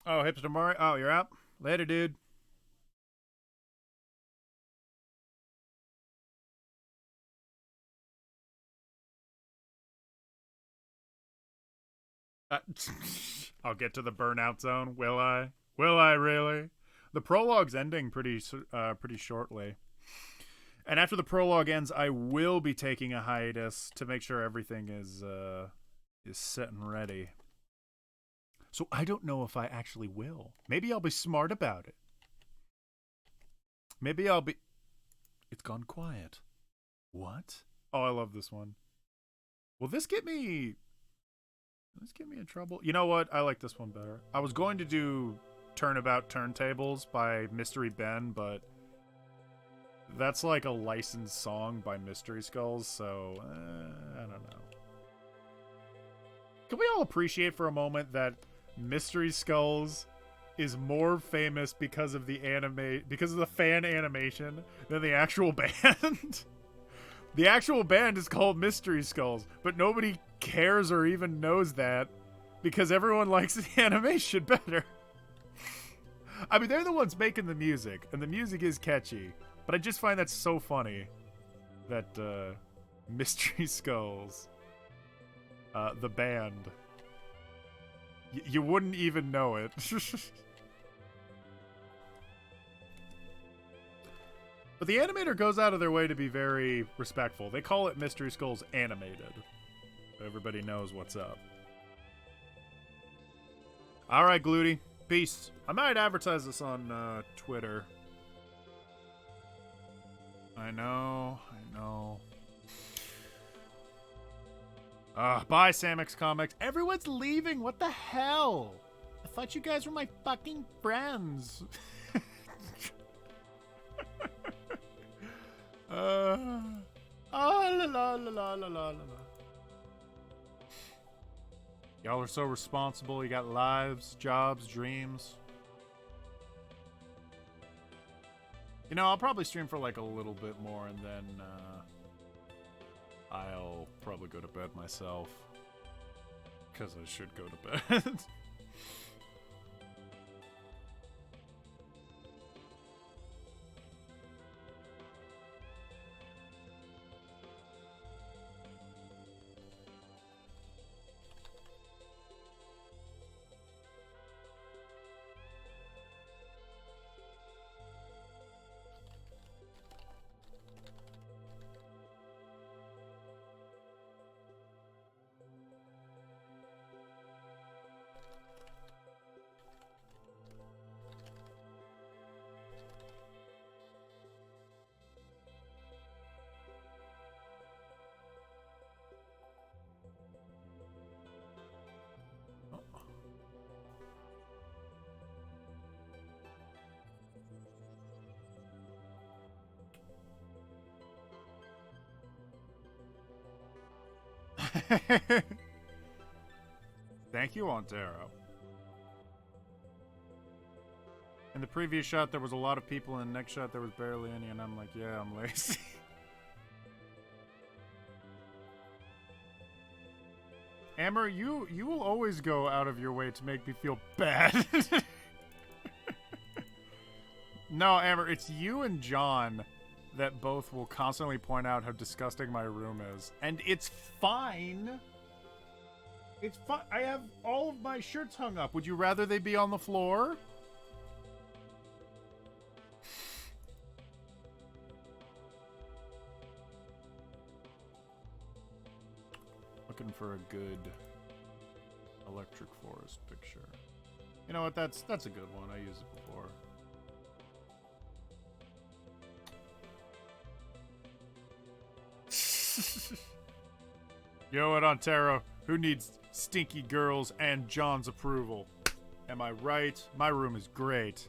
Oh, Hipster Mari. Oh, you're out? Later, dude. I'll get to the burnout zone. Will I? Will I really? The prologue's ending pretty shortly. And after the prologue ends, I will be taking a hiatus to make sure everything is set and ready. So I don't know if I actually will. Maybe I'll be smart about it. Maybe I'll be... It's gone quiet. What? Oh, I love this one. Will this get me... Let's get me in trouble. You know what? I like this one better. I was going to do Turnabout Turntables by Mystery Ben, but that's like a licensed song by Mystery Skulls, so I don't know. Can we all appreciate for a moment that Mystery Skulls is more famous because of the fan animation than the actual band? The actual band is called Mystery Skulls, but nobody cares or even knows that because everyone likes the animation better. I mean, they're the ones making the music, and the music is catchy, but I just find that so funny that Mystery Skulls, the band, you wouldn't even know it. But the animator goes out of their way to be very respectful. They call it Mystery Skulls Animated. So everybody knows what's up. Alright, Gluty. Peace. I might advertise this on Twitter. I know. Bye, Samix Comics. Everyone's leaving. What the hell? I thought you guys were my fucking friends. La la la la la la la. Y'all are so responsible. You got lives, jobs, dreams. You know, I'll probably stream for like a little bit more, and then I'll probably go to bed myself. Because I should go to bed. Thank you, Ontero. In the previous shot, there was a lot of people. In the next shot, there was barely any. And I'm like, yeah, I'm lazy. Amber, you will always go out of your way to make me feel bad. No, Amber, it's you and John that both will constantly point out how disgusting my room is. And it's fine. It's fine. I have all of my shirts hung up. Would you rather they be on the floor? Looking for a good Electric Forest picture. You know what? That's a good one. I used it before. Yo, at Ontero, who needs stinky girls and John's approval? Am I right? My room is great.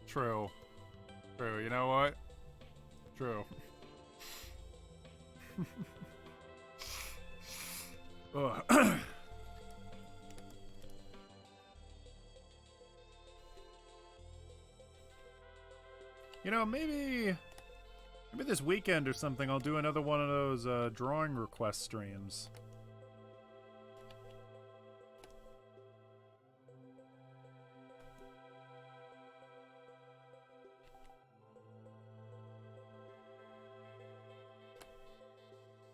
True. True. You know what? True. Ugh. You know, maybe this weekend or something I'll do another one of those drawing request streams.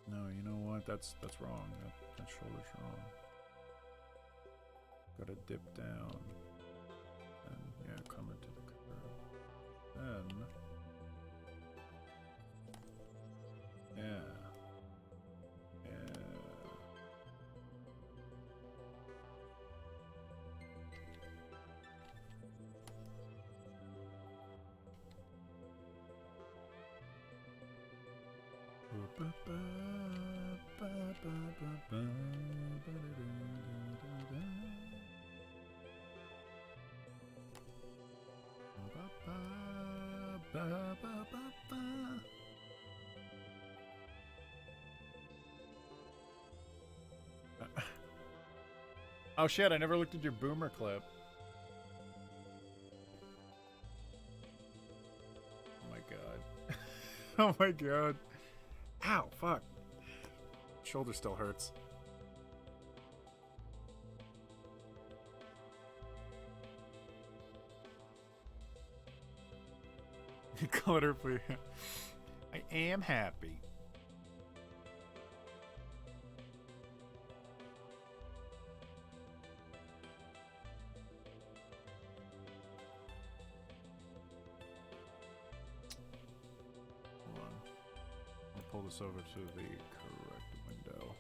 No, you know what? That's wrong. That shoulder's wrong. Gotta dip down. And yeah, come into the curve. Then yeah. Yeah. Oh shit, I never looked at your boomer clip. Oh my god. Oh my god. Ow, fuck. Shoulder still hurts. Glitter, please. I am happy. Hold on. I'll pull this over to the correct window.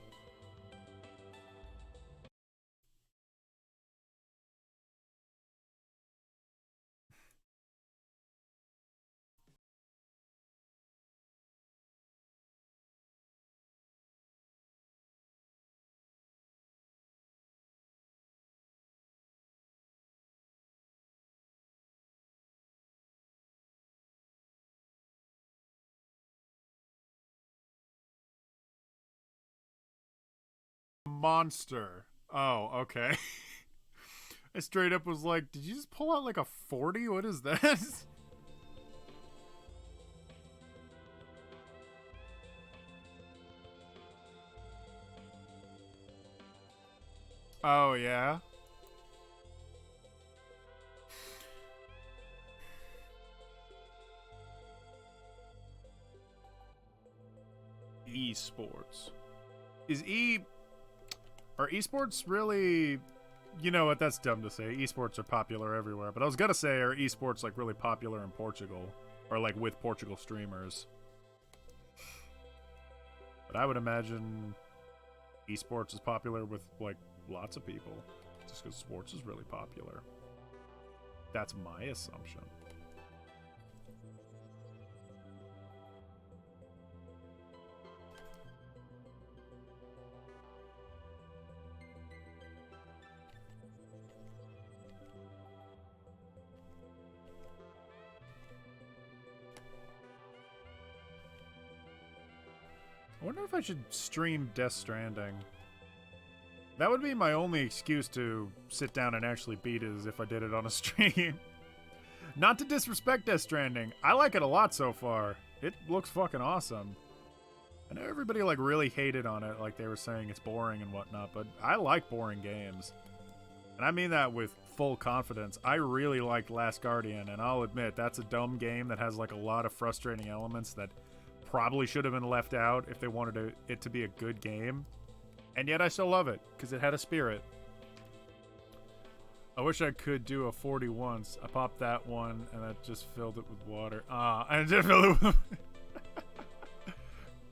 Monster. Oh, okay. I straight up was like, did you just pull out like a 40? What is that? Oh, yeah? Esports. Are esports really... You know what, that's dumb to say. Esports are popular everywhere. But I was gonna say, are esports like really popular in Portugal? Or like with Portugal streamers? But I would imagine esports is popular with like lots of people. Just because sports is really popular. That's my assumption. I wonder if I should stream Death Stranding. That would be my only excuse to sit down and actually beat it, is if I did it on a stream. Not to disrespect Death Stranding. I like it a lot so far. It looks fucking awesome. I know everybody like really hated on it, like they were saying it's boring and whatnot, but I like boring games. And I mean that with full confidence. I really liked Last Guardian, and I'll admit that's a dumb game that has like a lot of frustrating elements that probably should have been left out if they wanted it to be a good game. And yet I still love it, because it had a spirit. I wish I could do a 40 once. I popped that one, and I just filled it with water. I just filled it with...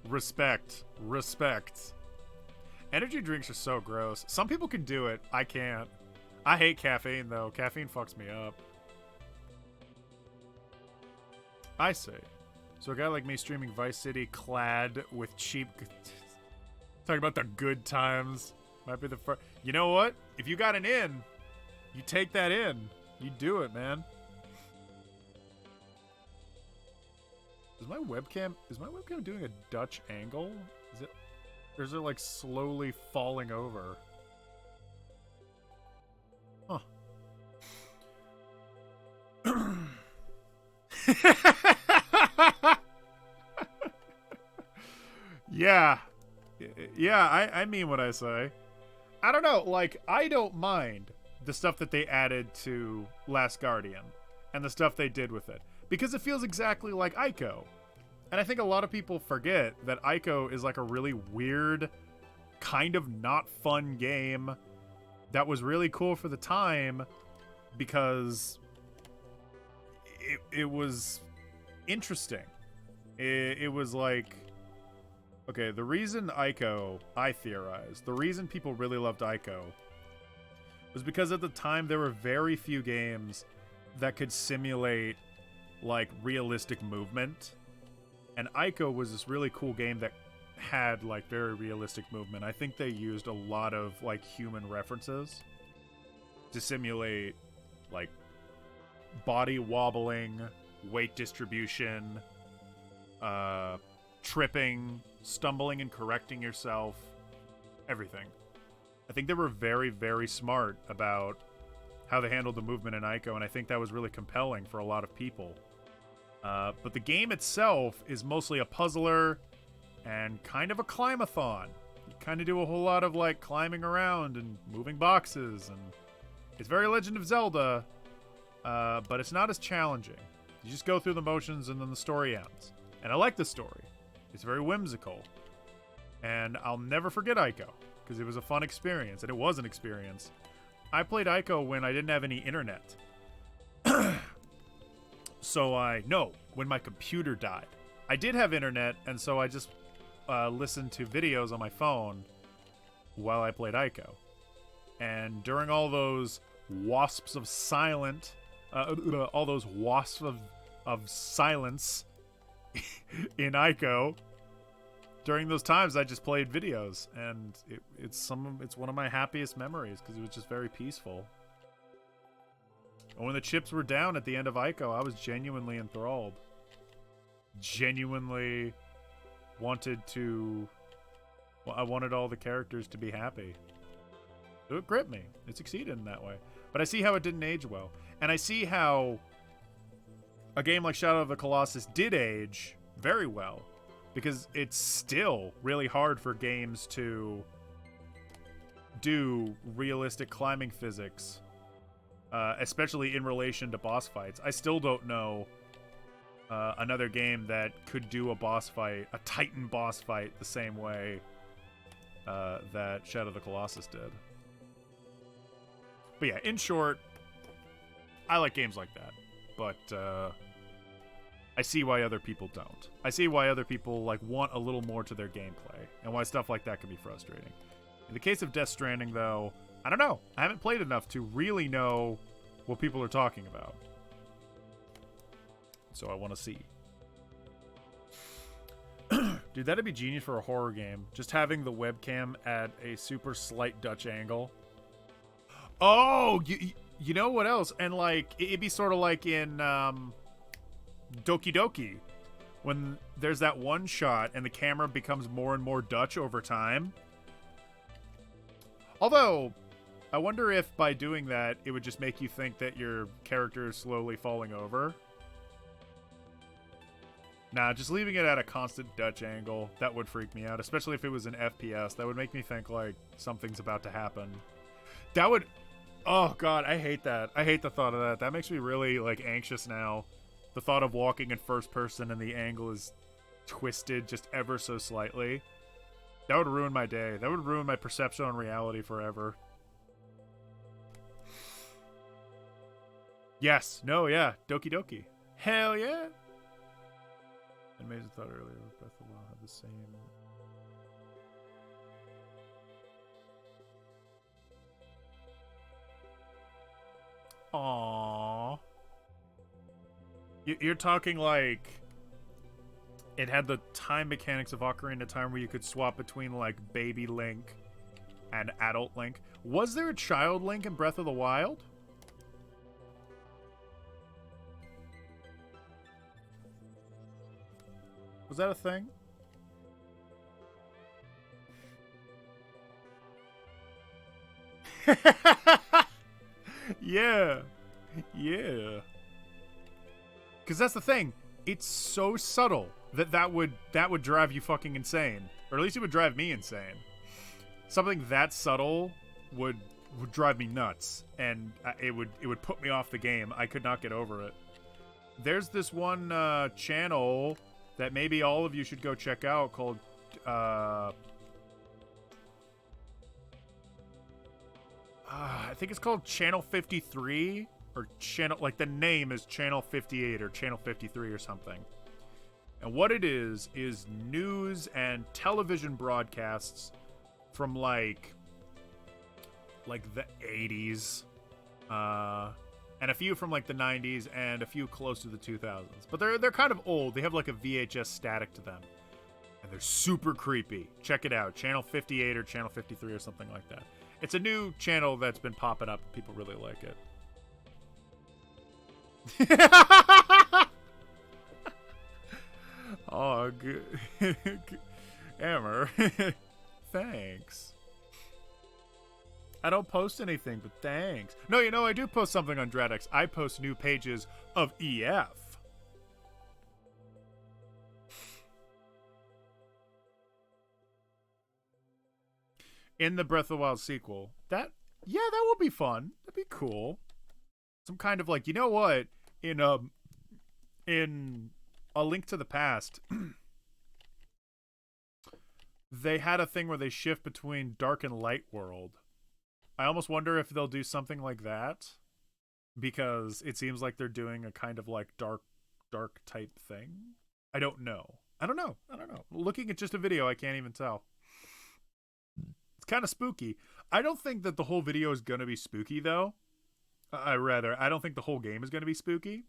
Respect. Respect. Energy drinks are so gross. Some people can do it. I can't. I hate caffeine, though. Caffeine fucks me up. I see. So a guy like me streaming Vice City clad with cheap... Talking about the good times. Might be the first... You know what? If you got an in, you take that in. You do it, man. Is my webcam doing a Dutch angle? Is it... Or is it like slowly falling over? Huh. Yeah. Yeah, I mean what I say. I don't know, like, I don't mind the stuff that they added to Last Guardian and the stuff they did with it, because it feels exactly like Ico. And I think a lot of people forget that Ico is like a really weird, kind of not fun game that was really cool for the time because it was interesting. It was like... Okay, the reason Ico, I theorize, the reason people really loved Ico was because at the time there were very few games that could simulate, like, realistic movement. And Ico was this really cool game that had, like, very realistic movement. I think they used a lot of, like, human references to simulate, like, body wobbling, weight distribution, tripping, stumbling and correcting yourself, everything. I think they were very, very smart about how they handled the movement in Ico, and I think that was really compelling for a lot of people. But the game itself is mostly a puzzler and kind of a climb-a-thon. You kind of do a whole lot of, like, climbing around and moving boxes, and it's very Legend of Zelda, but it's not as challenging. You just go through the motions and then the story ends. And I like the story. It's very whimsical. And I'll never forget Ico, because it was a fun experience, and it was an experience. I played Ico when I didn't have any internet. When my computer died. I did have internet, and so I just listened to videos on my phone while I played Ico. And during all those wasps of silence in Ico, during those times I just played videos, and it's one of my happiest memories because it was just very peaceful. And when the chips were down at the end of Ico, I was genuinely enthralled. Genuinely wanted to... Well, I wanted all the characters to be happy. So it gripped me. It succeeded in that way. But I see how it didn't age well. And I see how a game like Shadow of the Colossus did age very well. Because it's still really hard for games to do realistic climbing physics. Especially in relation to boss fights. I still don't know another game that could do a boss fight, a Titan boss fight, the same way that Shadow of the Colossus did. But yeah, in short, I like games like that. But I see why other people don't. I see why other people like want a little more to their gameplay, and why stuff like that can be frustrating. In the case of Death Stranding, though, I don't know. I haven't played enough to really know what people are talking about. So I want to see. Dude, that'd be genius for a horror game. Just having the webcam at a super slight Dutch angle. Oh, you know what else? And like, it'd be sort of like in Doki Doki, when there's that one shot and the camera becomes more and more Dutch over time. Although, I wonder if by doing that, it would just make you think that your character is slowly falling over. Nah, just leaving it at a constant Dutch angle, that would freak me out, especially if it was an FPS. That would make me think, like, something's about to happen. That would... Oh, God, I hate that. I hate the thought of that. That makes me really, like, anxious now. The thought of walking in first person and the angle is twisted just ever so slightly. That would ruin my day. That would ruin my perception on reality forever. Yes. No, yeah. Doki Doki. Hell yeah. And Mason thought earlier Breath of the Wild had the same. Aww. You're talking like it had the time mechanics of Ocarina of Time where you could swap between like baby Link and adult Link. Was there a child Link in Breath of the Wild? Was that a thing? Yeah. Yeah. Because that's the thing. It's so subtle that would drive you fucking insane. Or at least it would drive me insane. Something that subtle would drive me nuts. And it would put me off the game. I could not get over it. There's this one channel that maybe all of you should go check out called I think it's called Channel 53 or channel, like the name is Channel 58 or Channel 53 or something. And what it is news and television broadcasts from like the 80s, and a few from like the 90s and a few close to the 2000s. But they're kind of old. They have like a VHS static to them. And they're super creepy. Check it out. Channel 58 or Channel 53 or something like that. It's a new channel that's been popping up. People really like it. Oh, good. Amber. Thanks. I don't post anything, but thanks. No, you know, I do post something on Dreadx. I post new pages of EF. In the Breath of the Wild sequel. That will be fun. That'd be cool. Some kind of like, you know what? In A Link to the Past, they had a thing where they shift between dark and light world. I almost wonder if they'll do something like that, because it seems like they're doing a kind of like dark type thing. I don't know. Looking at just a video, I can't even tell. It's kind of spooky. I don't think that the whole video is going to be spooky, though. I don't think the whole game is going to be spooky.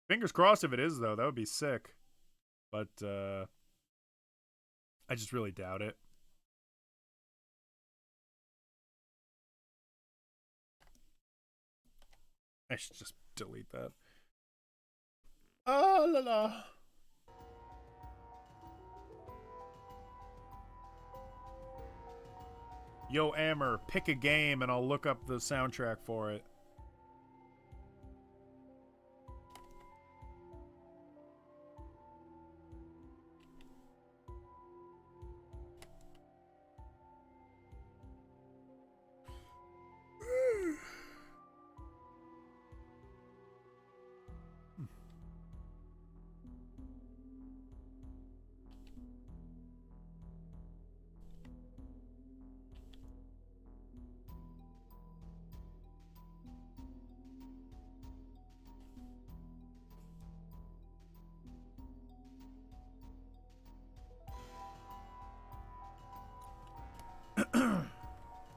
Fingers crossed if it is, though. That would be sick. But, I just really doubt it. I should just delete that. Oh, la la. Yo, Amber, pick a game and I'll look up the soundtrack for it.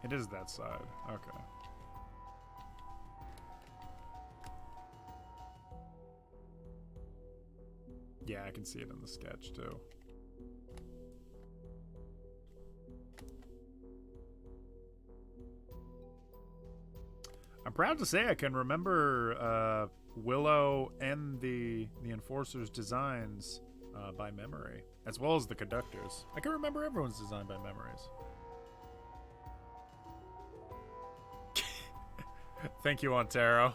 It is that side. Okay. Yeah, I can see it in the sketch too. I'm proud to say I can remember Willow and the Enforcer's designs by memory, as well as the Conductors. I can remember everyone's design by memories. Thank you, Ontero.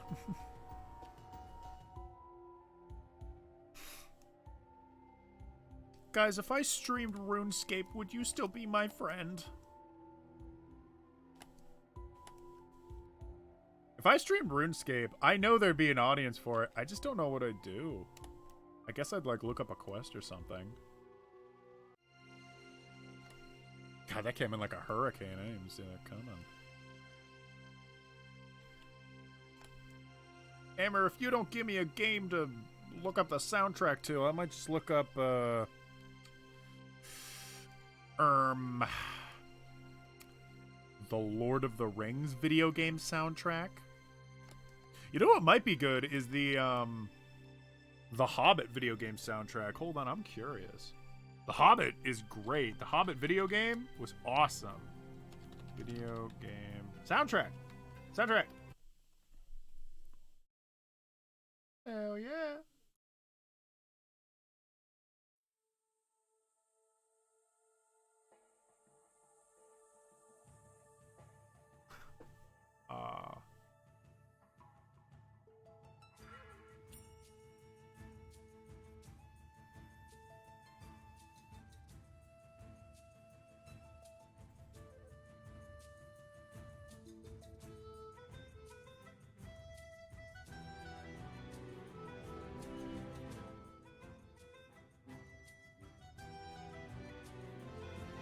Guys, if I streamed RuneScape, would you still be my friend? If I streamed RuneScape, I know there'd be an audience for it. I just don't know what I'd do. I guess I'd, like, look up a quest or something. God, that came in like a hurricane. I didn't even see that coming. Amber, if you don't give me a game to look up the soundtrack to, I might just look up, the Lord of the Rings video game soundtrack. You know what might be good is the Hobbit video game soundtrack. Hold on, I'm curious. The Hobbit is great. The Hobbit video game was awesome. Video game soundtrack. Soundtrack. Hell yeah.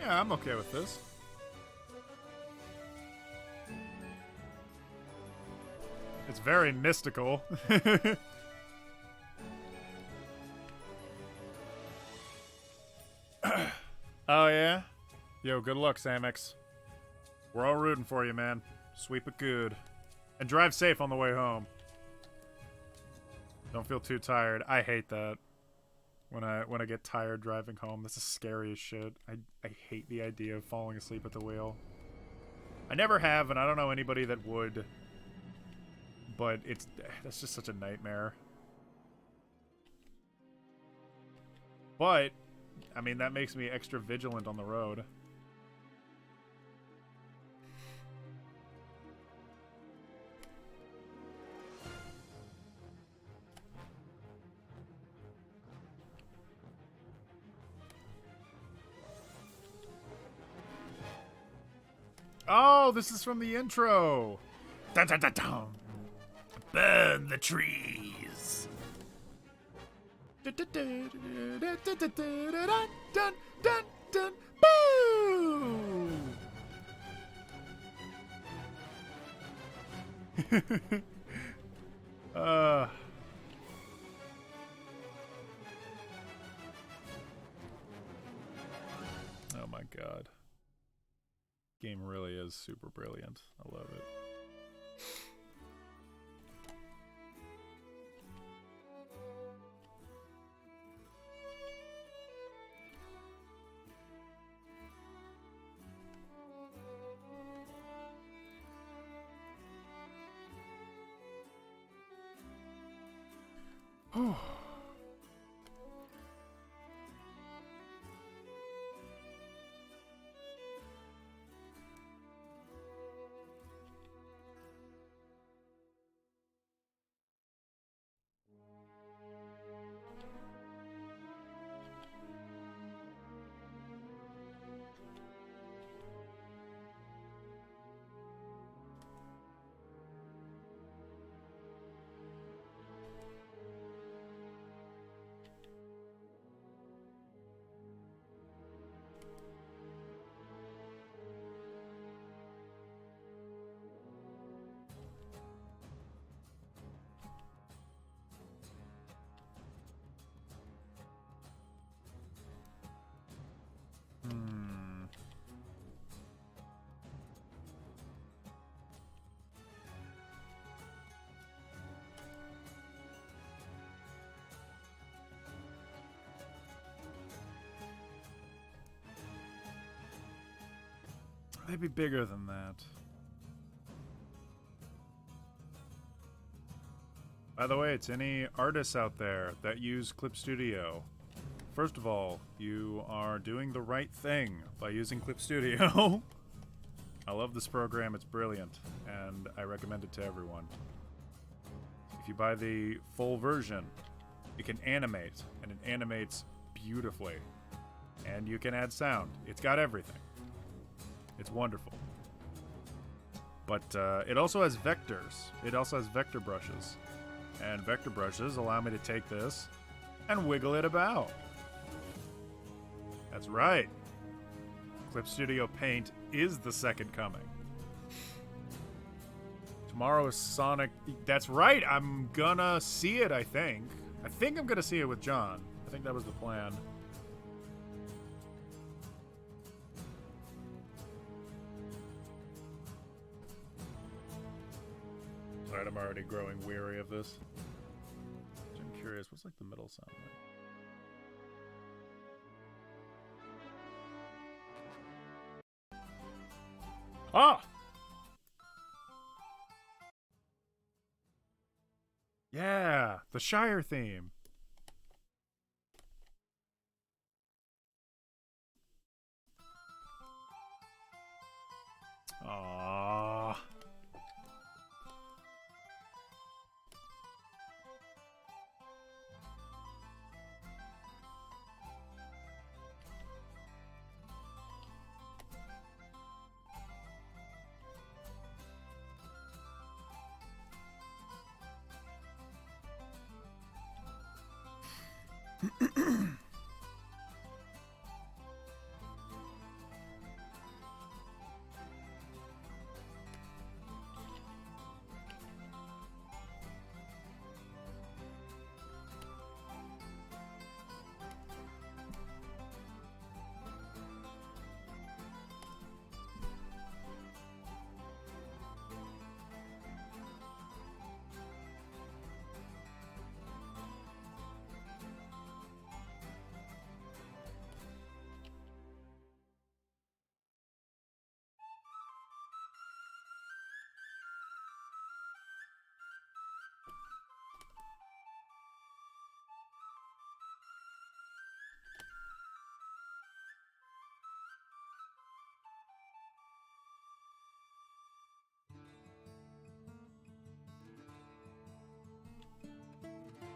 Yeah, I'm okay with this. It's very mystical. Oh, yeah? Yo, good luck, Samex. We're all rooting for you, man. Sweep it good. And drive safe on the way home. Don't feel too tired. I hate that. When I get tired driving home, that's the scariest shit. I hate the idea of falling asleep at the wheel. I never have, and I don't know anybody that would. But that's just such a nightmare. But, I mean, that makes me extra vigilant on the road. Oh, this is from the intro. Dun, dun, dun, dun. Burn the trees. Dun, dun, dun, dun, dun, dun, dun, dun, dun, dun. Boo! Oh my god. Game really is super brilliant. I love it. They'd be bigger than that. By the way, to any artists out there that use Clip Studio, first of all, you are doing the right thing by using Clip Studio. I love this program, it's brilliant, and I recommend it to everyone. If you buy the full version, you can animate, and it animates beautifully. And you can add sound. It's got everything. It's wonderful. But it also has vectors. It also has vector brushes. And vector brushes allow me to take this and wiggle it about. That's right. Clip Studio Paint is the second coming. Tomorrow is Sonic. That's right. I'm gonna see it, I think. I think I'm gonna see it with John. I think that was the plan. Alright, I'm already growing weary of this. I'm curious, what's like the middle sound like? Ah! Yeah, the Shire theme. Aww.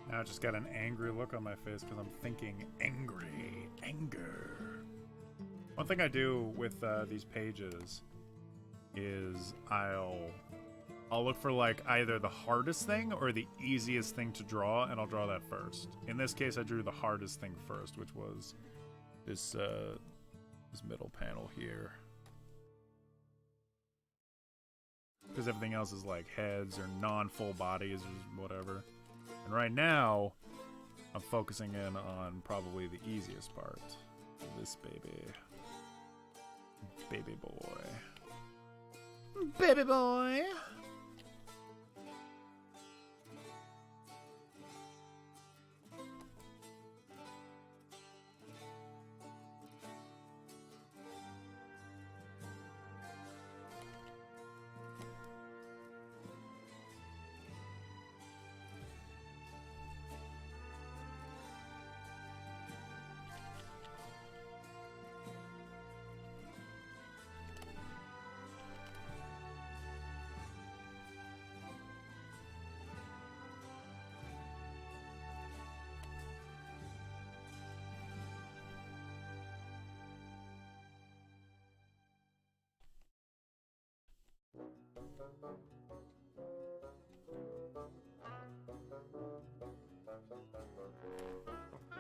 Now I just got an angry look on my face because I'm thinking angry. Anger. One thing I do with these pages is I'll look for like either the hardest thing or the easiest thing to draw, and I'll draw that first. In this case, I drew the hardest thing first, which was this this middle panel here. Because everything else is like heads or non-full bodies or whatever. And right now, I'm focusing in on probably the easiest part. This baby. Baby boy. Baby boy!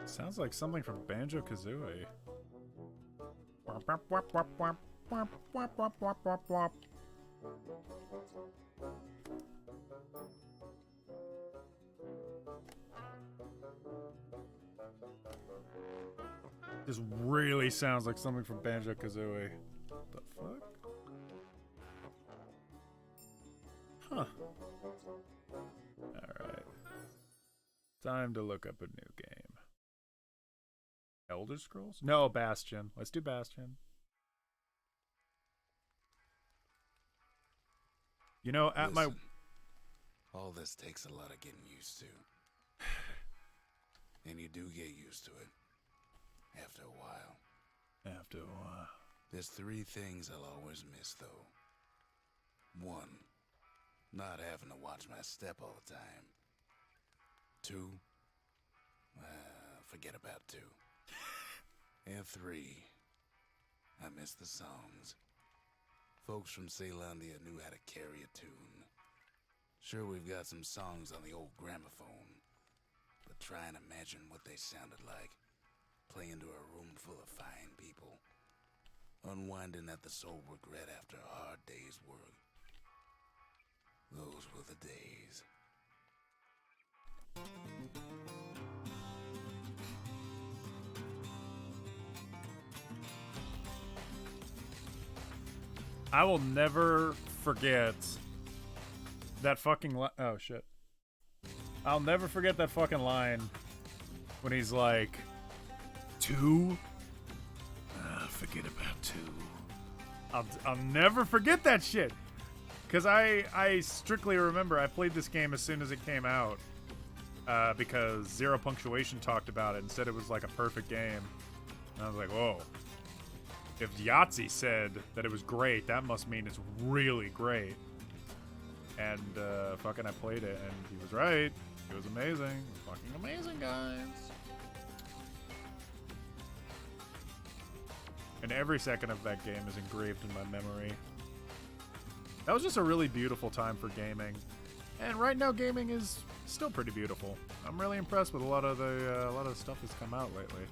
Sounds like something from Banjo-Kazooie. This really sounds like something from Banjo-Kazooie. What the fuck? Huh. Alright. Time to look up a new game. Elder Scrolls? No, Bastion. Let's do Bastion. You know, at Listen, All this takes a lot of getting used to. And you do get used to it. After a while. After a while. There's 3 things I'll always miss, though. 1, not having to watch my step all the time. 2, forget about 2. And 3, I miss the songs. Folks from Ceylondia knew how to carry a tune. Sure, we've got some songs on the old gramophone, but try and imagine what they sounded like, playing to a room full of fine people, unwinding at the soul regret after a hard day's work. Those were the days. I will never forget that fucking oh shit. I'll never forget that fucking line when he's like, 2? Forget about 2. I'll never forget that shit. Because I strictly remember I played this game as soon as it came out. Because Zero Punctuation talked about it and said it was like a perfect game. And I was like, whoa. If Yahtzee said that it was great, that must mean it's really great. And fucking I played it and he was right. It was amazing. Fucking amazing, guys. And every second of that game is engraved in my memory. That was just a really beautiful time for gaming. And right now gaming is still pretty beautiful. I'm really impressed with a lot of the stuff that's come out lately.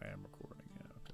I am recording, yeah, okay.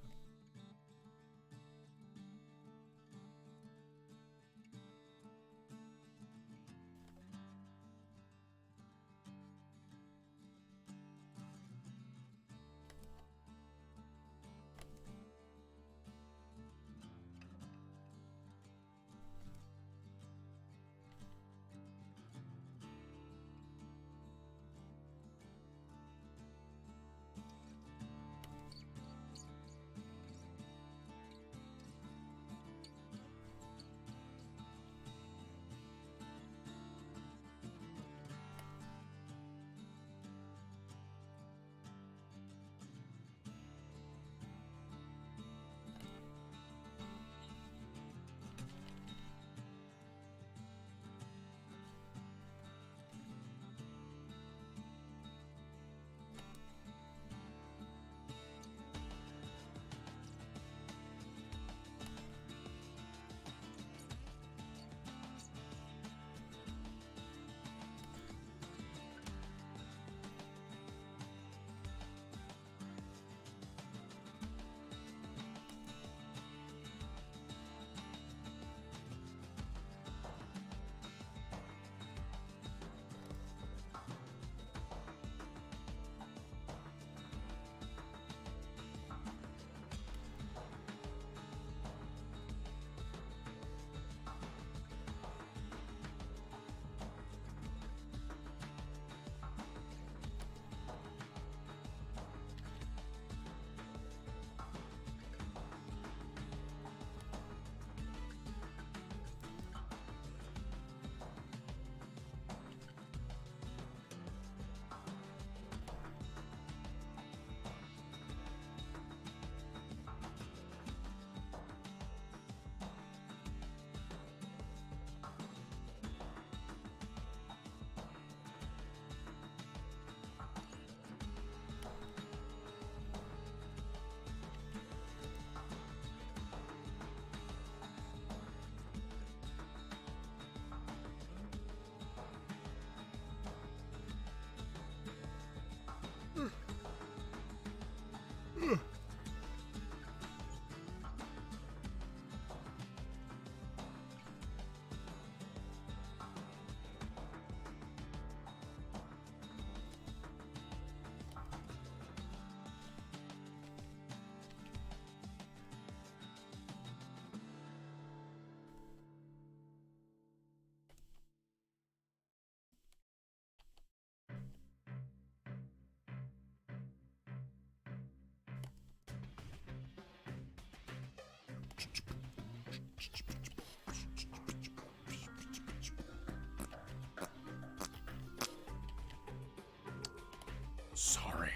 Sorry.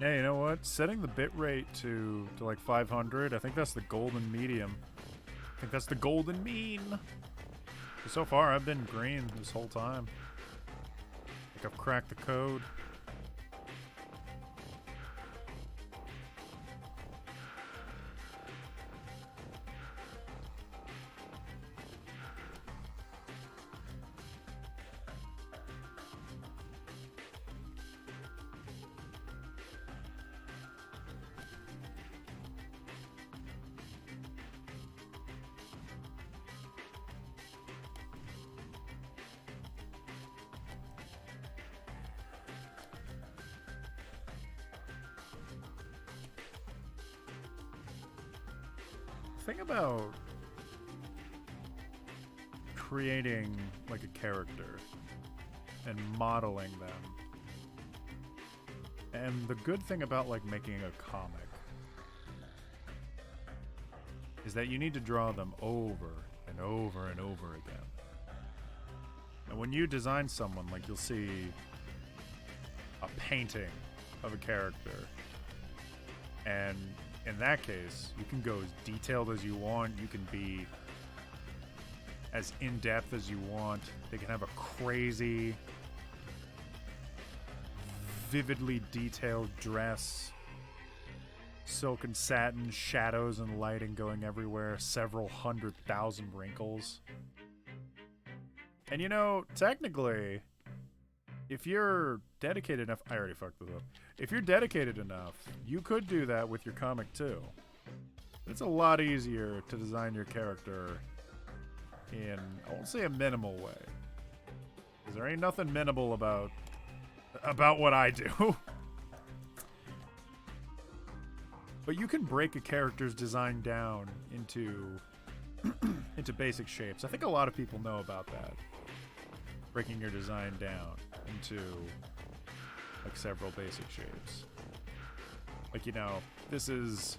Yeah, you know what? Setting the bitrate to like 500, I think that's the golden medium. I think that's the golden mean. So far, I've been green this whole time. Like I've cracked the code. Thing about creating like a character and modeling them, and the good thing about like making a comic is that you need to draw them over and over and over again. And when you design someone, like you'll see a painting of a character, and in that case, you can go as detailed as you want. You can be as in-depth as you want. They can have a crazy, vividly detailed dress. Silk and satin, shadows and lighting going everywhere. Several 100,000 wrinkles. And you know, technically, if you're dedicated enough... I already fucked this up. If you're dedicated enough, you could do that with your comic too. It's a lot easier to design your character in, I won't say a minimal way, because there ain't nothing minimal about what I do. But you can break a character's design down into into basic shapes. I think a lot of people know about that. Breaking your design down into like several basic shapes. Like, you know, this is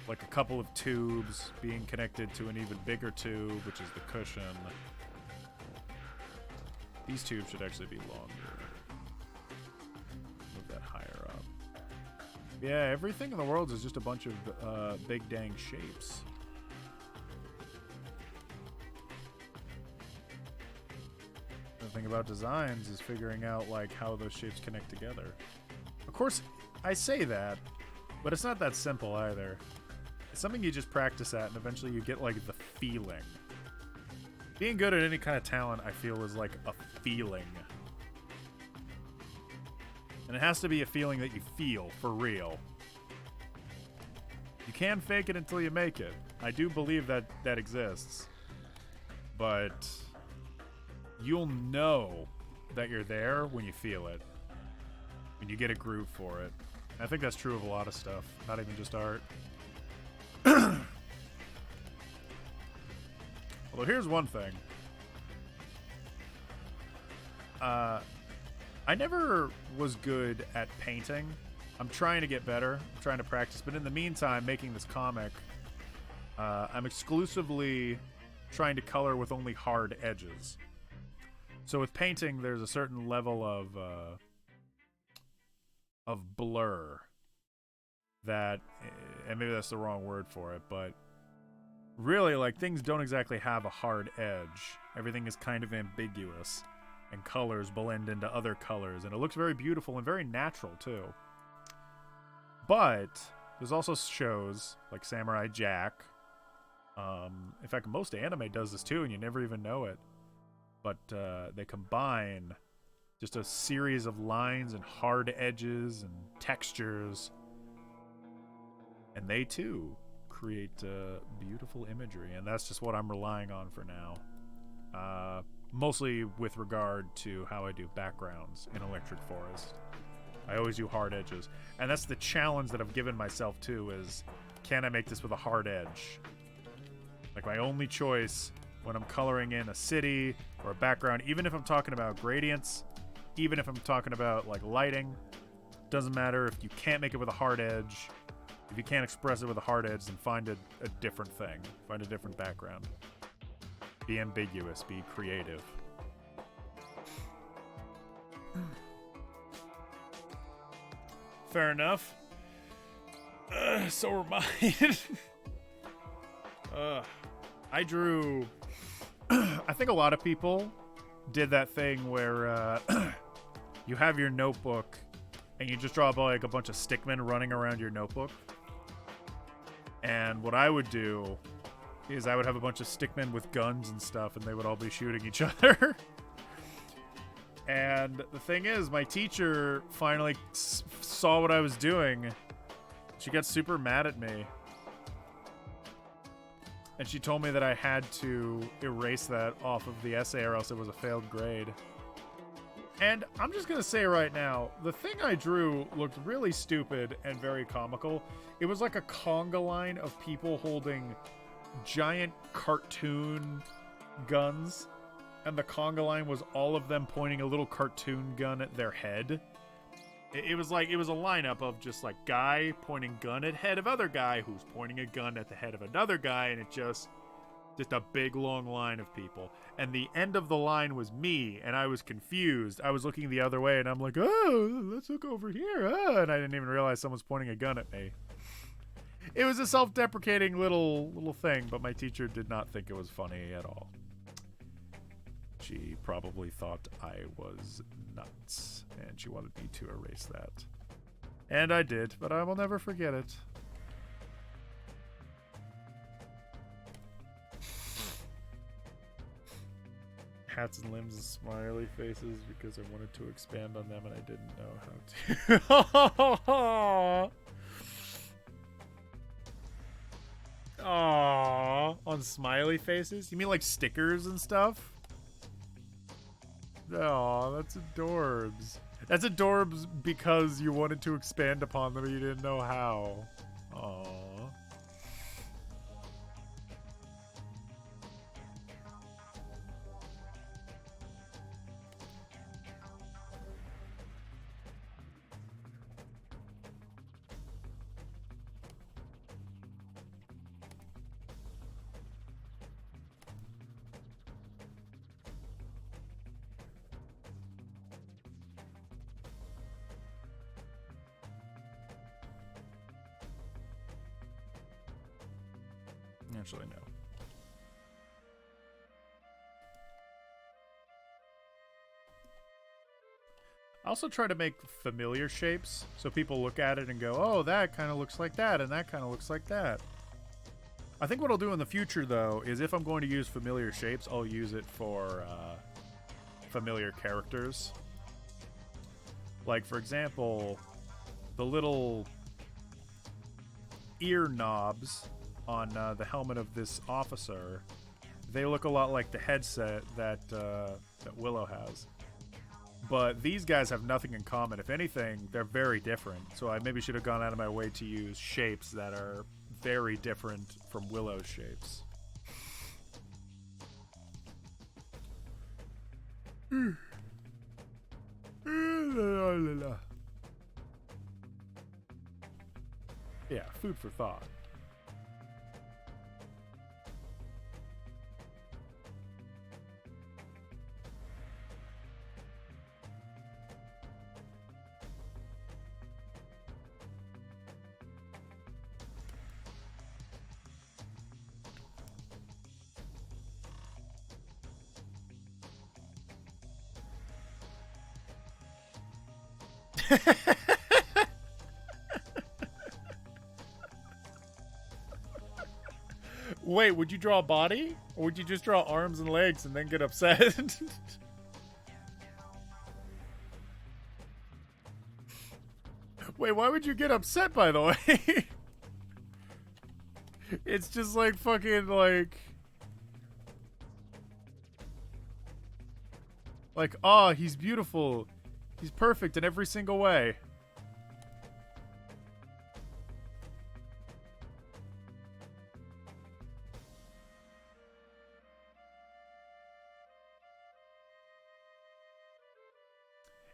like a couple of tubes being connected to an even bigger tube, which is the cushion. These tubes should actually be longer. Move that higher up. Yeah, everything in the world is just a bunch of big dang shapes. The thing about designs is figuring out like how those shapes connect together. Of course, I say that, but it's not that simple either. It's something you just practice at, and eventually you get like the feeling. Being good at any kind of talent, I feel, is like a feeling. And it has to be a feeling that you feel for real. You can fake it until you make it. I do believe that that exists. But you'll know that you're there when you feel it. When you get a groove for it. And I think that's true of a lot of stuff, not even just art. Although here's one thing. I never was good at painting. I'm trying to get better. I'm trying to practice. But in the meantime, making this comic, I'm exclusively trying to color with only hard edges. So with painting, there's a certain level of blur that, and maybe that's the wrong word for it, but really, like, things don't exactly have a hard edge. Everything is kind of ambiguous, and colors blend into other colors, and it looks very beautiful and very natural too. But there's also shows like Samurai Jack. In fact, most anime does this too, and you never even know it. But they combine just a series of lines and hard edges and textures, and they too create beautiful imagery, and that's just what I'm relying on for now. Mostly with regard to how I do backgrounds in Electric Forest. I always do hard edges, and that's the challenge that I've given myself too, is can I make this with a hard edge? Like, my only choice when I'm coloring in a city or a background, even if I'm talking about gradients, even if I'm talking about like lighting, doesn't matter if you can't make it with a hard edge. If you can't express it with a hard edge, then find a different thing. Find a different background. Be ambiguous. Be creative. Fair enough. So are mine. I drew... I think a lot of people did that thing where you have your notebook and you just draw like a bunch of stickmen running around your notebook. And what I would do is I would have a bunch of stickmen with guns and stuff, and they would all be shooting each other. And the thing is, my teacher finally saw what I was doing. She got super mad at me. And she told me that I had to erase that off of the essay or else it was a failed grade. And I'm just going to say right now, the thing I drew looked really stupid and very comical. It was like a conga line of people holding giant cartoon guns. And the conga line was all of them pointing a little cartoon gun at their head. It was a lineup of just like guy pointing gun at head of other guy who's pointing a gun at the head of another guy, and it just a big long line of people. And the end of the line was me, and I was confused. I was looking the other way, and I'm like, oh, let's look over here. And I didn't even realize someone's pointing a gun at me. It was a self-deprecating little thing, but my teacher did not think it was funny at all. She probably thought I was nuts, and she wanted me to erase that. And I did, but I will never forget it. Hats and limbs and smiley faces because I wanted to expand on them and I didn't know how to. Aww. On smiley faces? You mean like stickers and stuff? Aw, that's adorbs. That's adorbs because you wanted to expand upon them and you didn't know how. Aww. Actually, no. I also try to make familiar shapes so people look at it and go, oh, that kind of looks like that, and that kind of looks like that. I think what I'll do in the future, though, is if I'm going to use familiar shapes, I'll use it for familiar characters. Like, for example, the little ear knobs on the helmet of this officer, they look a lot like the headset that Willow has. But these guys have nothing in common. If anything, they're very different. So I maybe should have gone out of my way to use shapes that are very different from Willow's shapes. Yeah, food for thought. Wait, would you draw a body? Or would you just draw arms and legs and then get upset? Wait, why would you get upset, by the way? It's just like fucking like, oh, he's beautiful. He's perfect in every single way.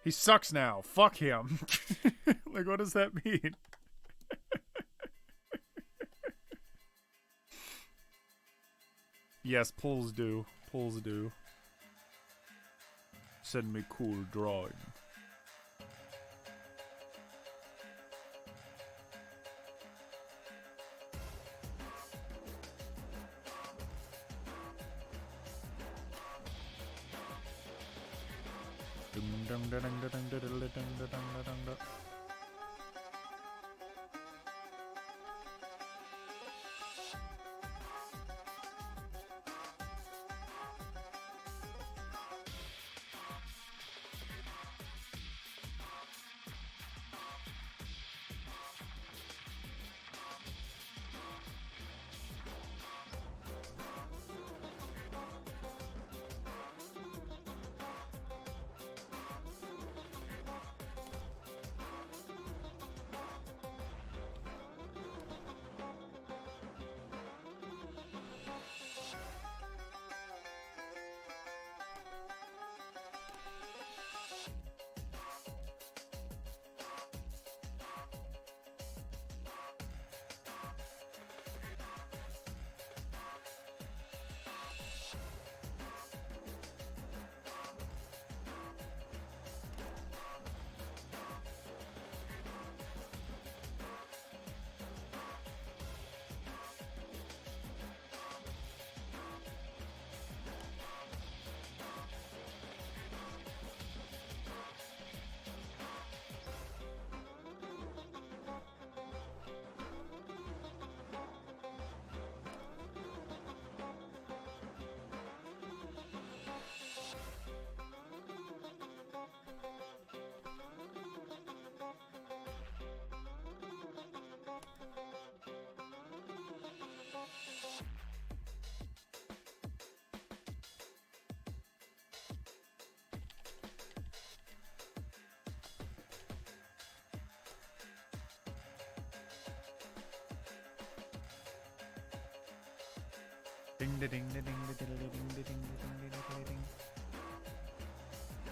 He sucks now. Fuck him. Like, what does that mean? Yes, pulls do. Pulls do. Send me cool drawing.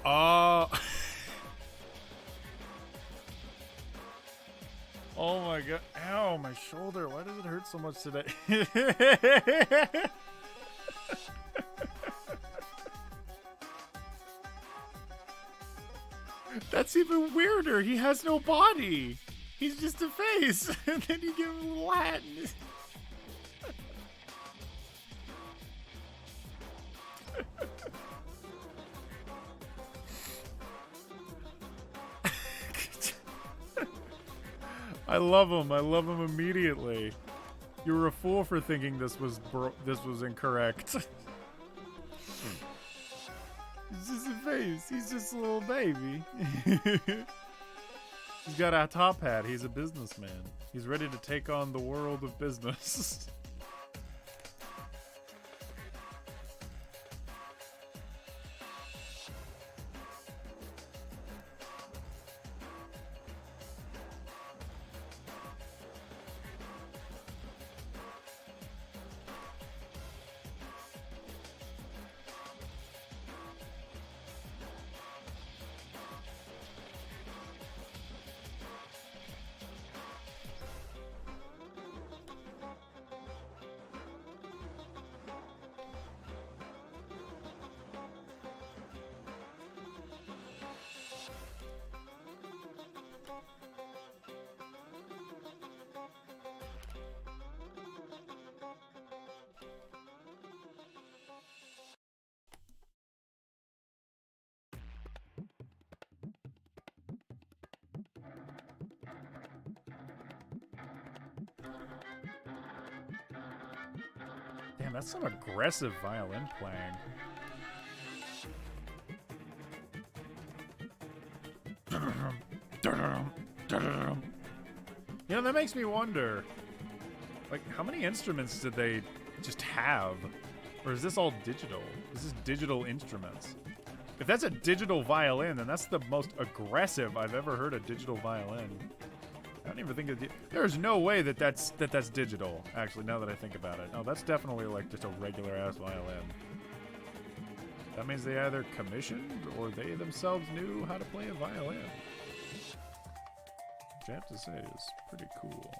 Oh. Oh my god. Ow, my shoulder. Why does it hurt so much today? That's even weirder. He has no body. He's just a face. And then you give him a little hat. And I love him. I love him immediately. You were a fool for thinking this was incorrect. He's just a face. He's just a little baby. He's got a top hat. He's a businessman. He's ready to take on the world of business. Damn, that's some aggressive violin playing. You know, that makes me wonder, like, how many instruments did they just have? Or is this all digital? This is digital instruments. If that's a digital violin, then that's the most aggressive I've ever heard a digital violin. I don't even think there's no way that's digital, actually, now that I think about it. No, that's definitely like just a regular ass violin. That means they either commissioned or they themselves knew how to play a violin. Which I have to say is pretty cool.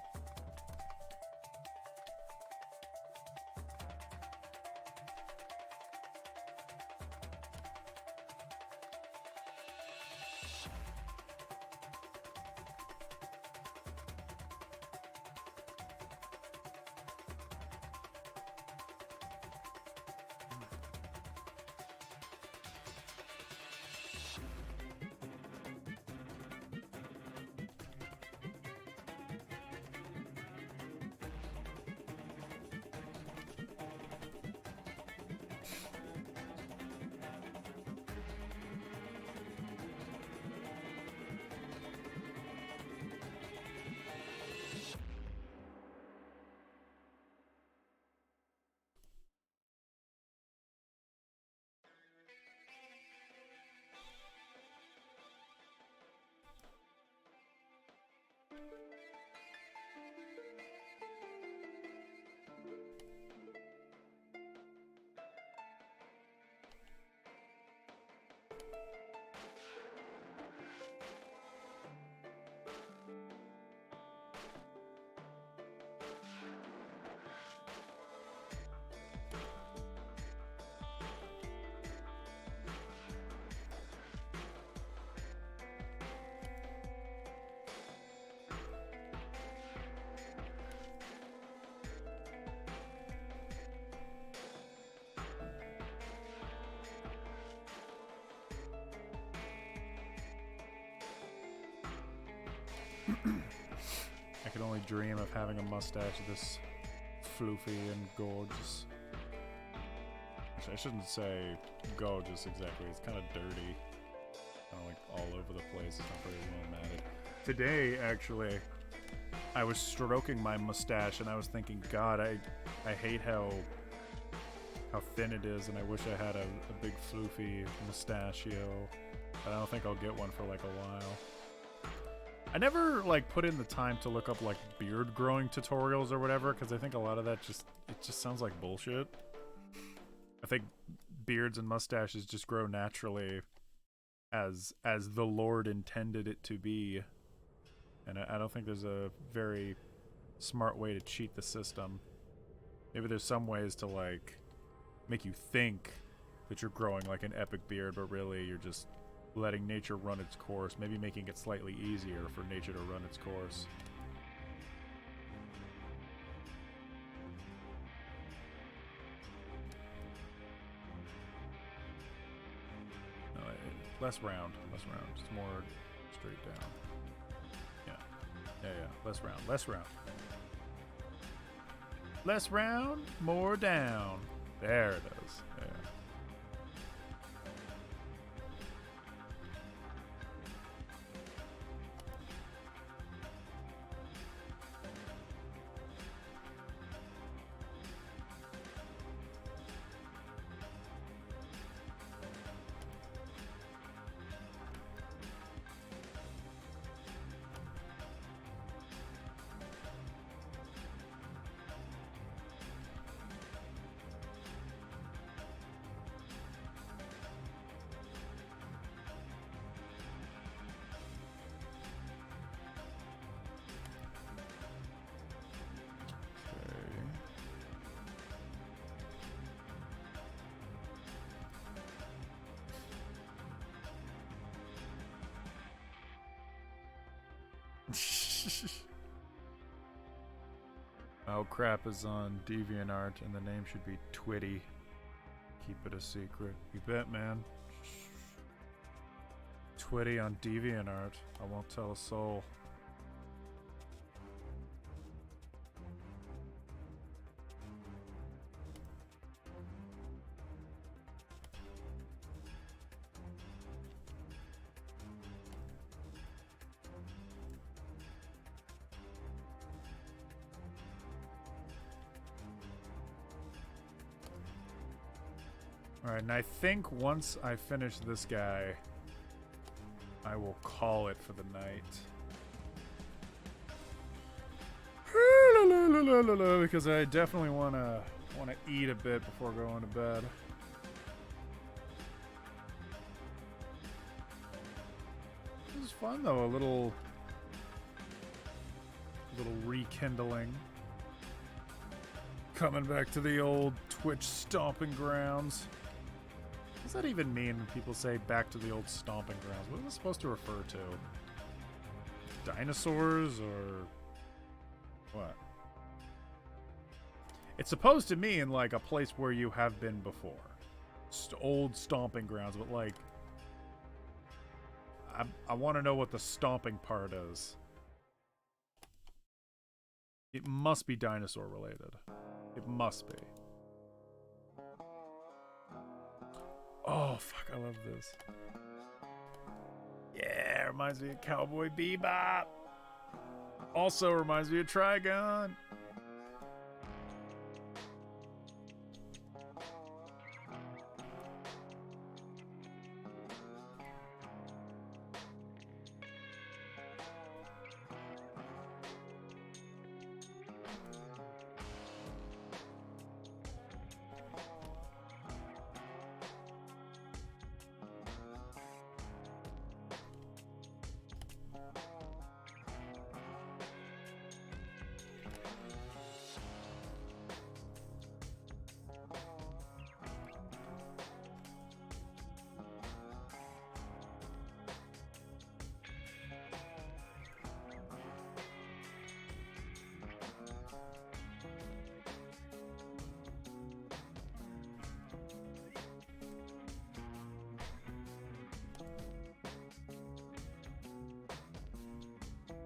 I could only dream of having a mustache this floofy and gorgeous. Which I shouldn't say gorgeous exactly. It's kind of dirty. Kind of like all over the place. It's not very well matted. Today, actually, I was stroking my mustache and I was thinking, God, I hate how thin it is, and I wish I had a big floofy mustachio. But I don't think I'll get one for like a while. I never like put in the time to look up like beard growing tutorials or whatever, because I think a lot of that just sounds like bullshit. I think beards and mustaches just grow naturally as the Lord intended it to be. And I don't think there's a very smart way to cheat the system. Maybe there's some ways to like make you think that you're growing like an epic beard, but really you're just letting nature run its course, maybe making it slightly easier for nature to run its course. No, less round, just more straight down. Yeah, less round. Less round, more down. There it is. Yeah. Oh crap is on DeviantArt and the name should be Twitty. Keep it a secret. You bet, man. Twitty on DeviantArt. I won't tell a soul. Alright, and I think once I finish this guy, I will call it for the night. Because I definitely wanna eat a bit before going to bed. fun though, a little rekindling. Coming back to the old Twitch stomping grounds. What does that even mean when people say back to the old stomping grounds? What is it supposed to refer to? Dinosaurs or what? It's supposed to mean like a place where you have been before. Old stomping grounds, but like I want to know what the stomping part is. It must be dinosaur related. It must be. Oh, fuck, I love this. Yeah, reminds me of Cowboy Bebop. Also reminds me of Trigon.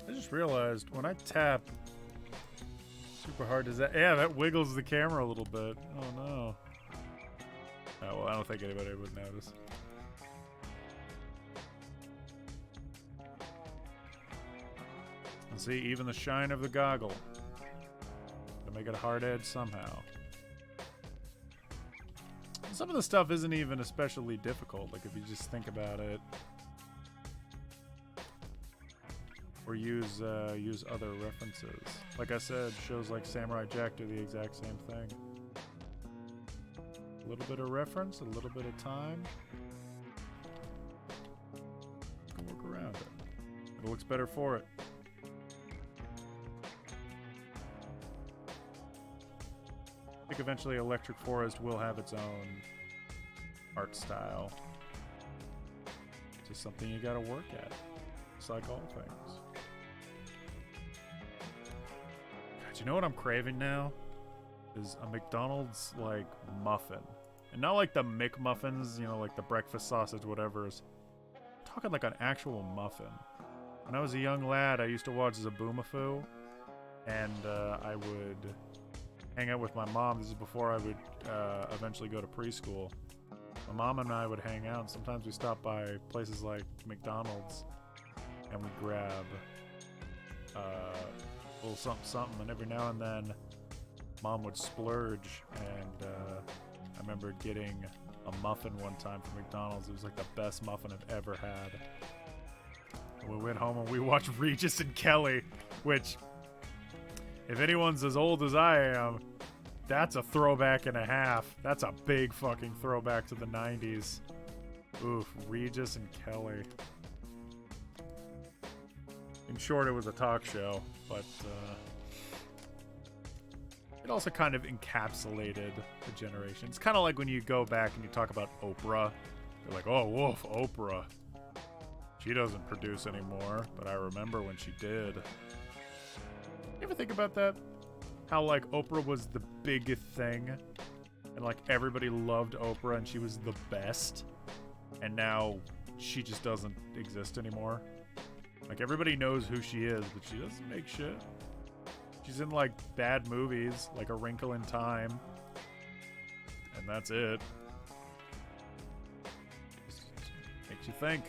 I just realized when I tap super hard, does that? Yeah, that wiggles the camera a little bit. Oh no. Oh, well, I don't think anybody would notice. And see, even the shine of the goggle. To make it a hard edge somehow. Some of the stuff isn't even especially difficult. Like if you just think about it. Or use other references. Like I said, shows like Samurai Jack do the exact same thing. A little bit of reference, a little bit of time. You can work around it. It looks better for it. I think eventually Electric Forest will have its own art style. It's just something you gotta work at. It's like all things. God, you know what I'm craving now? Is a McDonald's like muffin. And not like the McMuffins, you know, like the breakfast sausage, whatever's. I'm talking like an actual muffin. When I was a young lad, I used to watch Zaboomafoo. And I would hang out with my mom. This is before I would eventually go to preschool. My mom and I would hang out. And sometimes we stopped by places like McDonald's. And we grab a little something. And every now and then, Mom would splurge. And I remember getting a muffin one time from McDonald's. It was like the best muffin I've ever had. And we went home and we watched Regis and Kelly, which, if anyone's as old as I am, that's a throwback and a half. That's a big fucking throwback to the 90s. Oof, Regis and Kelly. In short, it was a talk show, but it also kind of encapsulated the generation. It's kind of like when you go back and you talk about Oprah. You're like, oh, woof, Oprah. She doesn't produce anymore, but I remember when she did. You ever think about that? How, like, Oprah was the biggest thing, and, like, everybody loved Oprah, and she was the best, and now she just doesn't exist anymore. Like, everybody knows who she is, but she doesn't make shit. She's in, like, bad movies, like A Wrinkle in Time, and that's it. Makes you think.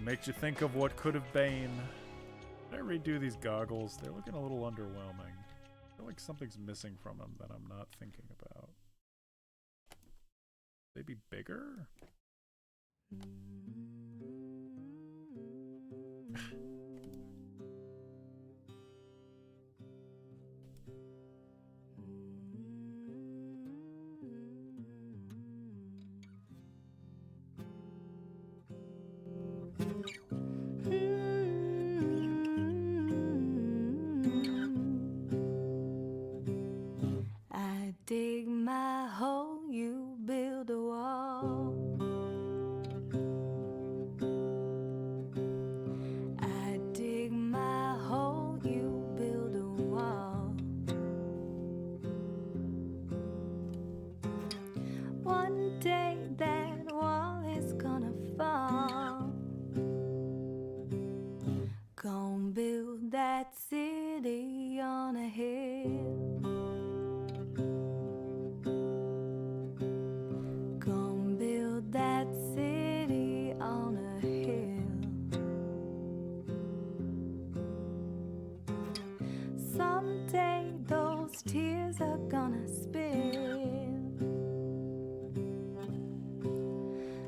Makes you think of what could have been. Did I redo these goggles? They're looking a little underwhelming. I feel like something's missing from them that I'm not thinking about. They be bigger? tears are gonna spill.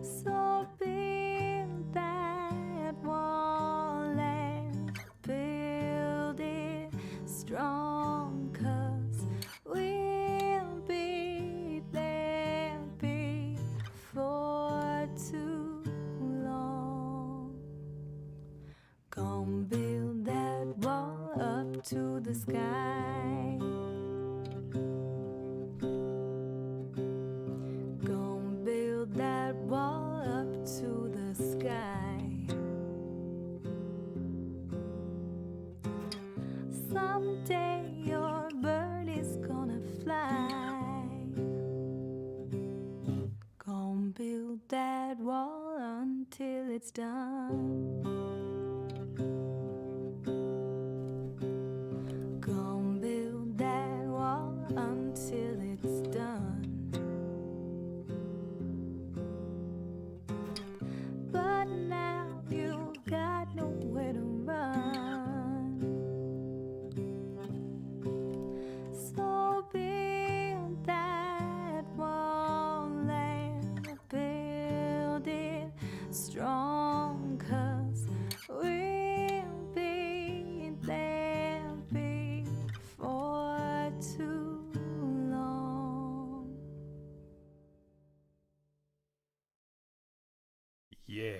So build that wall and build it strong, 'cause we'll be there before too long. Gonna build that wall up to the sky. Gonna build that wall up to the sky. Someday your bird is gonna fly. Gonna build that wall until it's done. Gonna build that wall until it's done. But now you got nowhere to run. So build that wall and build it strong, 'cause we'll be there before too long. Yeah.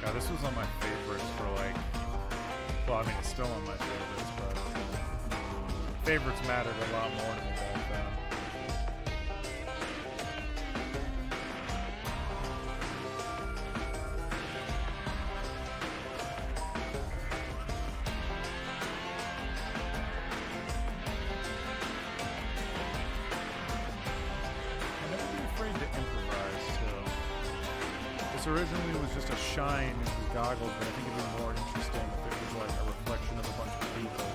God, this was on my favorites for like, well, I mean, it's still on my favorites, but favorites mattered a lot more to me back then. And never be afraid to improvise, too. This originally was just a shine in his goggles, but I think it'd be more interesting if it was like a reflection of a bunch of people.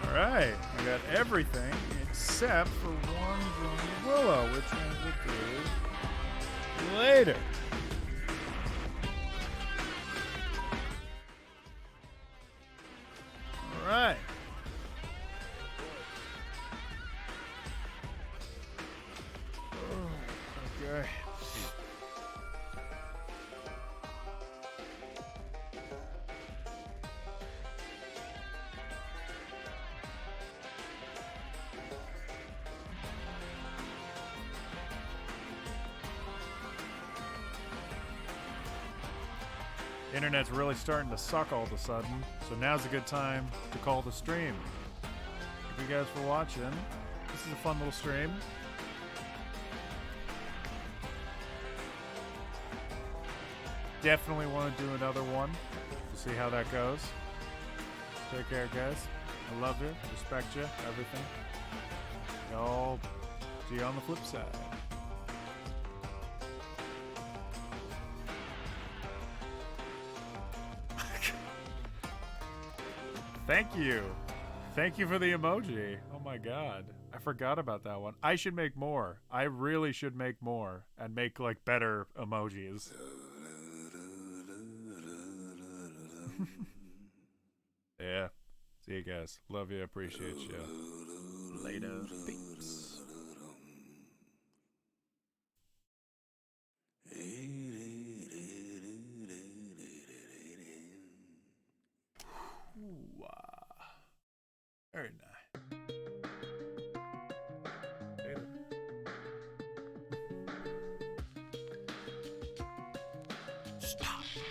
Alright, I got everything except for one Johnny Willow, which I will do later. Alright. Okay. Internet's really starting to suck all of a sudden, so now's a good time to call the stream. Thank you guys for watching. This is a fun little stream. Definitely want to do another one to see how that goes. Take care, guys. I love you, respect you, everything. Y'all see you on the flip side. Thank you. Thank you for the emoji. Oh my god. I forgot about that one. I should make more. I really should make more and make like better emojis. Yeah. See you guys. Love you. Appreciate you. Later. Peeps. Ooh, very nice. Later. Stop.